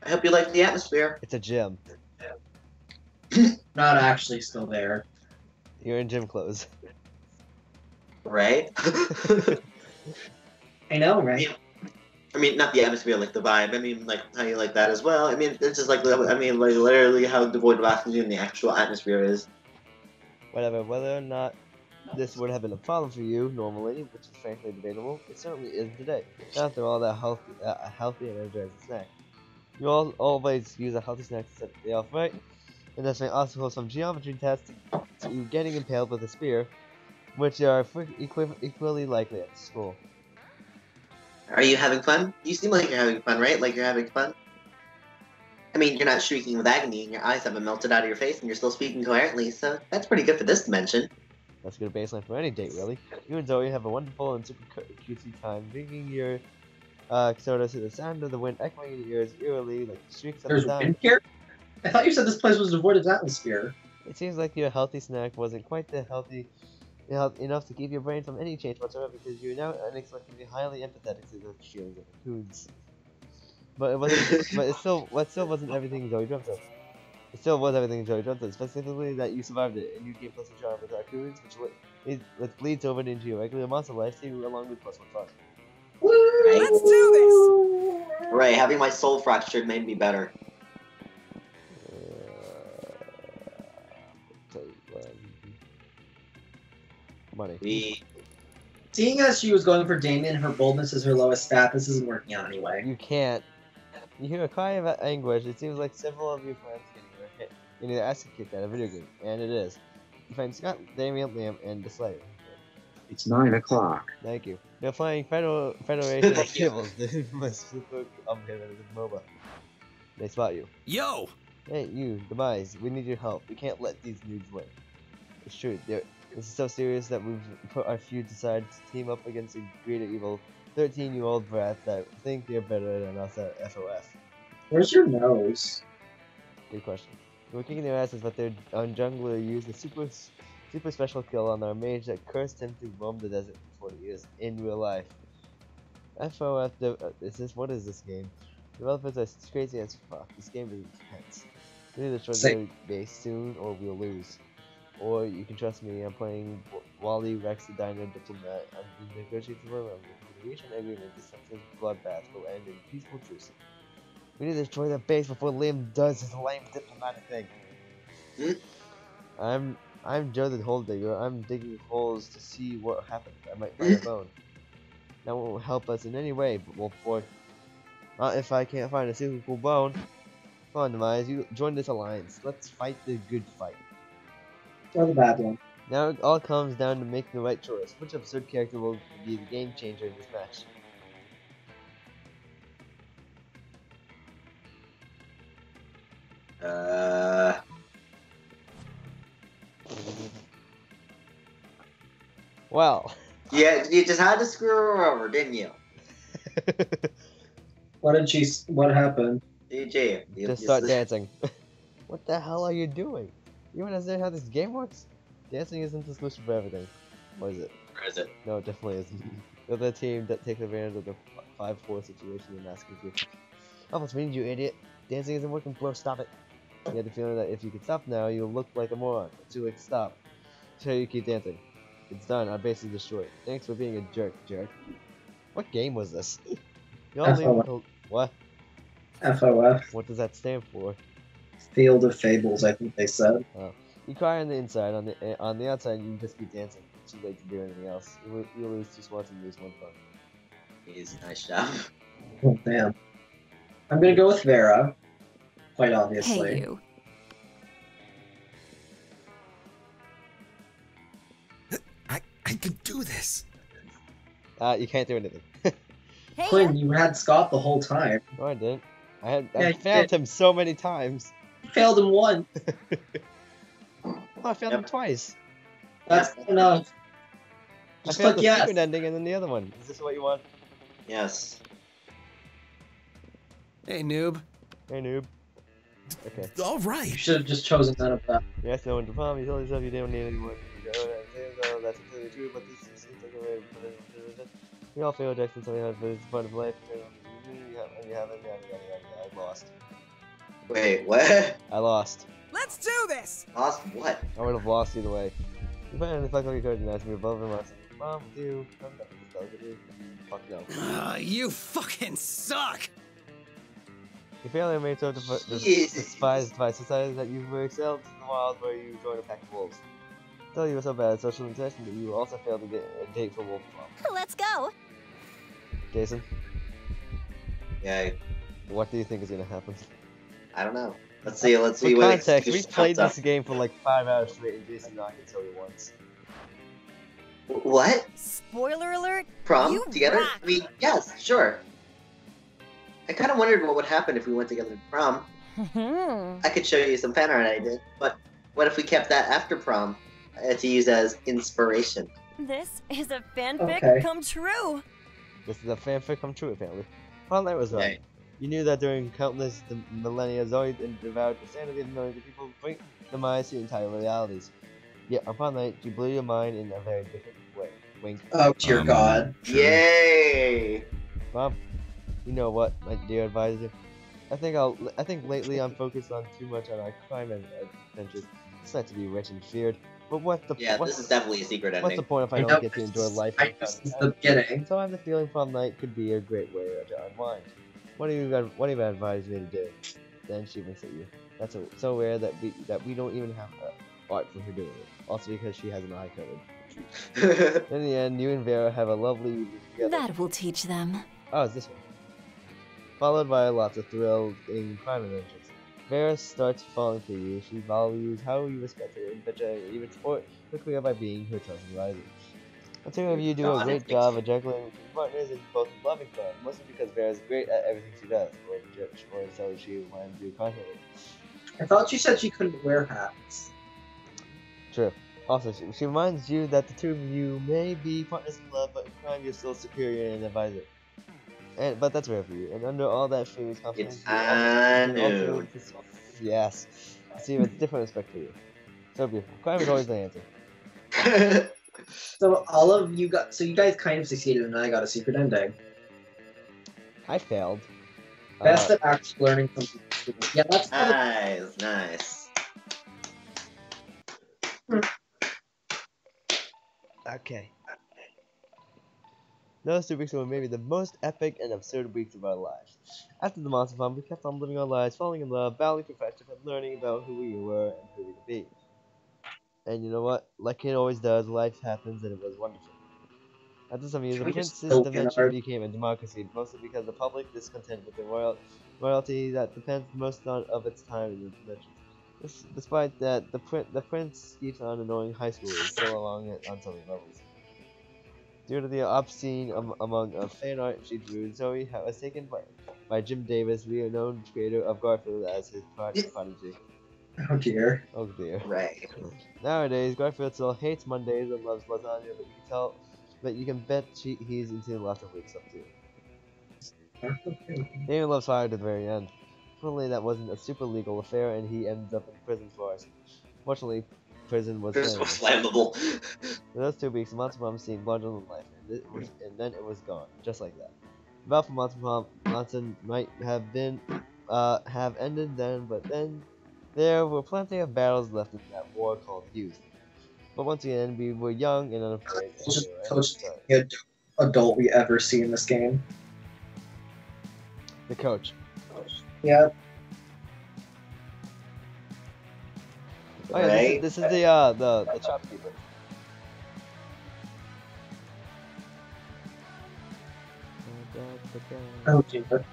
I hope you like the atmosphere.
It's a gym.
Not actually still there.
You're in gym clothes.
Right?
I know, right?
I mean, not the atmosphere, like the vibe. I mean, like, how you like that as well. I mean, it's just like, I mean, like, literally how devoid of oxygen the actual atmosphere is.
Whatever, whether or not this would have been a problem for you normally, which is frankly debatable, it certainly isn't today. After all, that healthy and energizing snack. You all always use a healthy snack to set the day off right, and this may also hold some geometry tests to getting impaled with a spear, which are equally likely at school.
Are you having fun? You seem like you're having fun, right? Like you're having fun? I mean, you're not shrieking with agony and your eyes haven't melted out of your face and you're still speaking coherently, so that's pretty good for this dimension.
That's a good baseline for any date, really. You and Zoe have a wonderful and super cutesy time drinking your soda to the sound of the wind echoing in your ears eerily like streaks up and down.
There's wind here? I thought you said this place was devoid of atmosphere.
It seems like your healthy snack wasn't quite the healthy enough to keep your brain from any change whatsoever because you're now unexpectedly highly empathetic to the feelings of the coons. But it wasn't. But it still wasn't everything Zoe dreamt of. It still was everything Zoe dreamt of, specifically that you survived it and you gained plus 1 charm with raccoons, which bleeds over into your regular monster life too, along with plus 1 fun.
Right?
Let's do this!
Right, having my soul fractured made me better.
Money.
Seeing as she was going for Damien, her boldness is her lowest stat, this isn't working out anyway.
You can't. You hear a cry of anguish. It seems like several of your friends getting their ass kicked at a video game, and it is. You find Scott, Damien, Liam, and the Slayer.
It's 9 o'clock.
Thank you. They're playing Federation of Tables. This is super complicated as a MOBA. They spot you.
Yo!
Hey, you, Demise, we need your help. We can't let these nudes win. It's true. This is so serious that we've put our feud aside to team up against a greater evil 13-year-old brats that think they're better than us at FOF.
Where's your nose?
Good question. We're kicking their asses, but their jungler used a super special kill on our mage that cursed him to roam the desert for 40 years in real life. FOF, what is this game? Developers are crazy as fuck. This game is intense. We need to destroy the base soon or we'll lose. Or you can trust me, I'm playing Wally Rex the Dino Diplomat. I'm negotiating for a reach an agreement. This bloodbath will end in peaceful truce. We need to destroy the base before Liam does his lame diplomatic thing. I'm Joe the Hole Digger. I'm digging holes to see what happens. I might find a bone. That won't help us in any way, but Wolf Boy. Not if I can't find a super cool bone. Come on, Demise, you join this alliance. Let's fight the good fight.
Or the bad one.
Now it all comes down to making the right choice. Which absurd character will be the game changer in this match? Well.
Yeah, you just had to screw her over, didn't you?
What happened?
DJ.
Just start dancing. What the hell are you doing? You want to say how this game works? Dancing isn't the solution for everything. Or is it?
Or is it?
No, it definitely isn't. You're the team that takes advantage of the 5-4 situation and asking you. Almost means you idiot. Dancing isn't working, bro. Stop it. You have the feeling that if you could stop now, you'll look like a moron. Too late to stop. So you keep dancing. It's done. I basically destroyed. Thanks for being a jerk. What game was this? Y'all leave. What?
FOF.
What does that stand for?
Field of Fables, I think they said.
Oh. You cry on the inside. On the outside, you just keep dancing. It's too late to do anything else. You lose 2 spots and lose 1 fun.
He's nice job.
Oh, damn. I'm gonna go with Vera. Quite obviously.
Hey, you.
I can do this.
You can't do anything.
Hey,
Quinn, you had Scott the whole time.
No, I didn't. I
you
failed
did.
him so many times.
You failed him once.
I failed him twice.
That's enough.
I
Just
failed
click
the
yes.
secret ending and then the other one. Is this what you want?
Yes.
Hey, noob.
Hey, noob. Okay.
All
You
right.
should have just chosen none of that.
Yes, no one to Prom. You told yourself you didn't need anyone. That's completely true, but this seems like a way to put it. We all fail rejection, so we have it's part of life. And you haven't. I lost.
Wait, what?
I lost.
Let's do this!
Lost what?
I would have lost either way. You put in the fuck like you could and asked me above and last. Mom, do. Fuck no.
You fucking suck.
You failure made so despised by society that you were excelled in the wild where you joined a pack of wolves. Still, you were so bad at social interaction that you also failed to get a date for Wolf Prom.
let's go.
Jason,
Yeah,
what do you think is gonna happen?
I don't know. Let's see
For
what
context, we
excuse
played
comes
this game for like 5 hours straight and Jason knocked it so he once.
up. What?
Spoiler alert?
Prom?
You
Together?
rock.
I mean, yes, sure. I kind of wondered what would happen if we went together to prom. I could show you some fan art I did, but what if we kept that after prom to use as inspiration?
This is a fanfic
Okay.
come true.
This is a fanfic come true, apparently. Well, that was right. You knew that during countless millennia, Zoe and devoured the sanity of millions of people bring demise to entire realities. Yet, upon night, you blew your mind in a very different way. Wink.
Oh, dear God.
Sure.
Yay!
Mom, you know what, my dear advisor? I think lately I'm focused on too much on our crime and adventures. It's not to be rich and feared, but
This is definitely a secret
what's the
ending.
point if I
I
don't
know
get to enjoy life?
This is the beginning.
So I have the feeling prom night could be a great way to unwind. What do you advise me to do? Then she winks at you. That's so rare that we don't even have art for her doing it. Also because she has an eye covered. In the end, you and Vera have a lovely evening together.
That will teach them.
Oh, it's this one. Followed by lots of thrilling crime adventures. Vera starts falling for you. She values how you respect her and bet you even support quickly by being her trusted advisor. The two of you do a great job of juggling between partners in both love and crime, mostly because Vera's great at everything she does, or so she reminds you constantly.
I thought you said she couldn't wear hats.
True. Also, she reminds you that the two of you may be partners in love, but in crime you're still superior and an advisor. But that's rare for you. And under all that feelings, confidence,
It's Anu.
yes, see with different respect for you. So beautiful. Crime is always the answer.
So all of you got. So you guys kind of succeeded, and I got a secret ending.
I failed.
Best at actually learning something. Yeah, that's
Nice.
Okay. Those 2 weeks were maybe the most epic and absurd weeks of our lives. After the monster farm, we kept on living our lives, falling in love, battling for friendship, and learning about who we were and who we could be. And you know what? Like it always does, life happens and it was wonderful. After some years, the prince's dimension became a democracy, mostly because the public discontent with the royalty that depends most of its time in the dimension. Despite that, the prince keeps on annoying high schoolers still along on some levels. Due to the obscene among fan art she drew, Zoe was taken by Jim Davis, renowned creator of Garfield, as his prodigy.
Oh dear.
Oh dear.
Right.
Nowadays, Garfield still hates Mondays and loves lasagna, but you can bet he's into lots of weeks up too. He even loves fire to the very end. Fortunately, that wasn't a super legal affair, and he ends up in prison for arson. Fortunately, prison was
This was
flammable.
flammable.
For those 2 weeks, Monster Mom seemed larger than life, and then it was gone, just like that. About for Monster Mom, Monson might have been, have ended then, but then there were plenty of battles left in that war called youth. But once again, we were young and unafraid.
Coach, the adult we ever see in this game.
The coach.
Yep.
Oh yeah,
Right.
this is the shopkeeper.
Oh dear.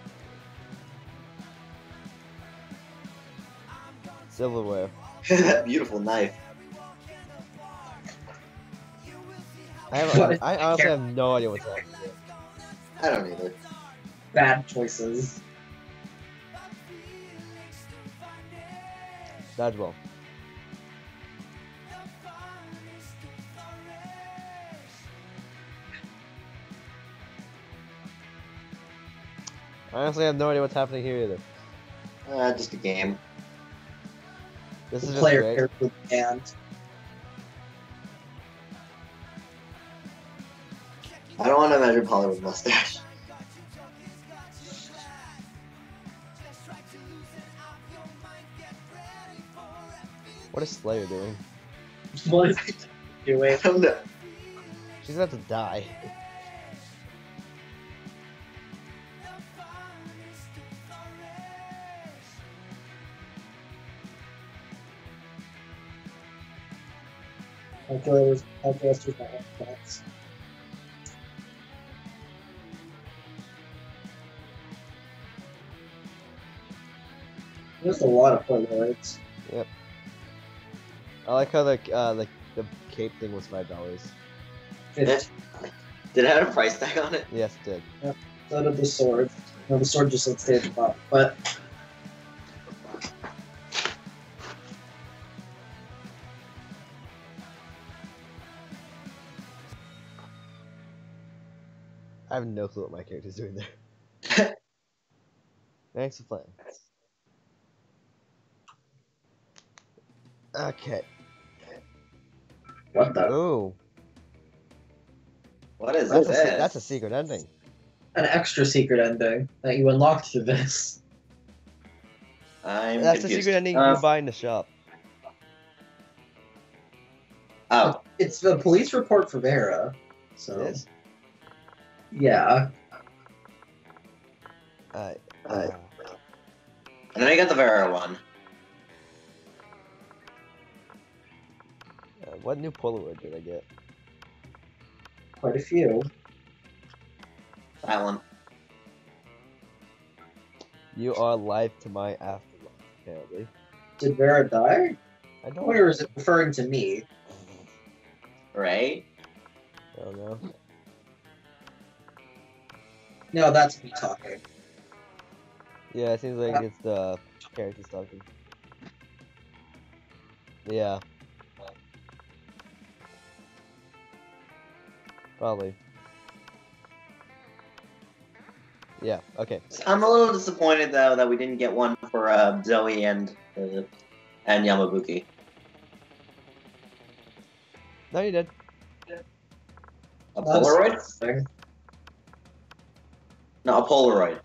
Silverware.
That beautiful knife.
I honestly have no idea what's happening here.
I don't either.
Bad choices.
Dodgeball. I honestly have no idea what's happening here either.
Just a game.
This is just
Player
great.
character with hand.
I don't want to imagine Polly with mustache.
What is Slayer doing?
What is he doing?
I don't know.
She's about to die.
Calculators my thoughts. There's a lot of Polaroids.
Yep. I like how the cape thing was $5.
Did it have a price tag on it?
Yes, it did.
Yep. So did the sword. No, the sword just stayed at the bottom. But
I have no clue what my character's doing there. Thanks for playing. Okay.
what the?
Ooh.
What is
That's
this?
that's a secret ending.
An extra secret ending that you unlocked through this.
I'm
That's
confused.
a secret ending you buy in the shop.
Oh.
It's the police report for Vera. So
It is?
yeah.
And then I got the Vera one.
What new Polaroid did I get?
Quite a few.
That one.
You are alive to my afterlife, apparently.
Did Vera die?
I don't
Or is it referring to me?
Right?
I don't know.
No, that's me talking.
Yeah, it seems like it's the characters talking. Yeah. Probably. Yeah, okay.
I'm a little disappointed though that we didn't get one for Zoe and Yamabuki.
No, you did.
A Polaroid? No, a Polaroid.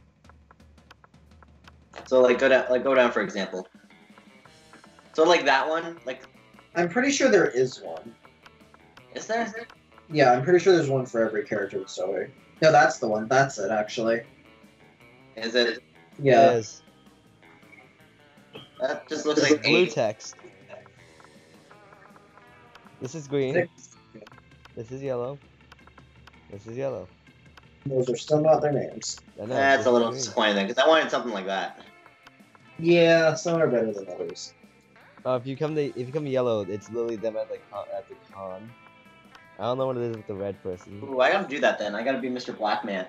So go down for example. So like that one, like
I'm pretty sure there is one.
is there?
Yeah, I'm pretty sure there's one for every character with Zoe. No, that's the one. That's it, actually.
Is it?
Yeah.
It is.
That just looks
This
like
is blue
8.
text. This is green. This is yellow. This is yellow.
Those are still not their names.
I know,
That's
this
a
is
little
green.
disappointing because I wanted something like that.
Yeah, some are better than others.
If you come yellow, it's literally them at the con. I don't know what it is with the red person.
Ooh, I gotta do that then. I gotta be Mr. Blackman.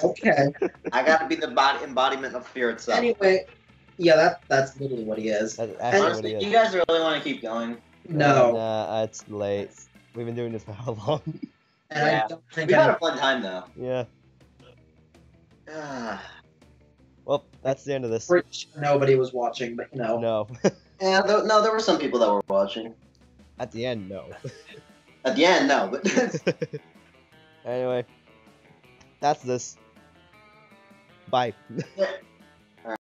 Okay.
I gotta be the embodiment of fear itself.
Anyway, yeah, that's literally what he is.
That's actually what
Honestly,
it
do
is.
you guys really want to keep going?
No.
Nah, it's late. We've been doing this for how long?
And
Yeah.
I don't think
We had a fun time though.
Yeah.
Ah.
Well, that's the end of this.
pretty sure nobody was watching, but you know.
No.
Yeah, no, there were some people that were watching.
At the end, no.
At the end, no, but
Anyway, that's this. Bye.
Yeah.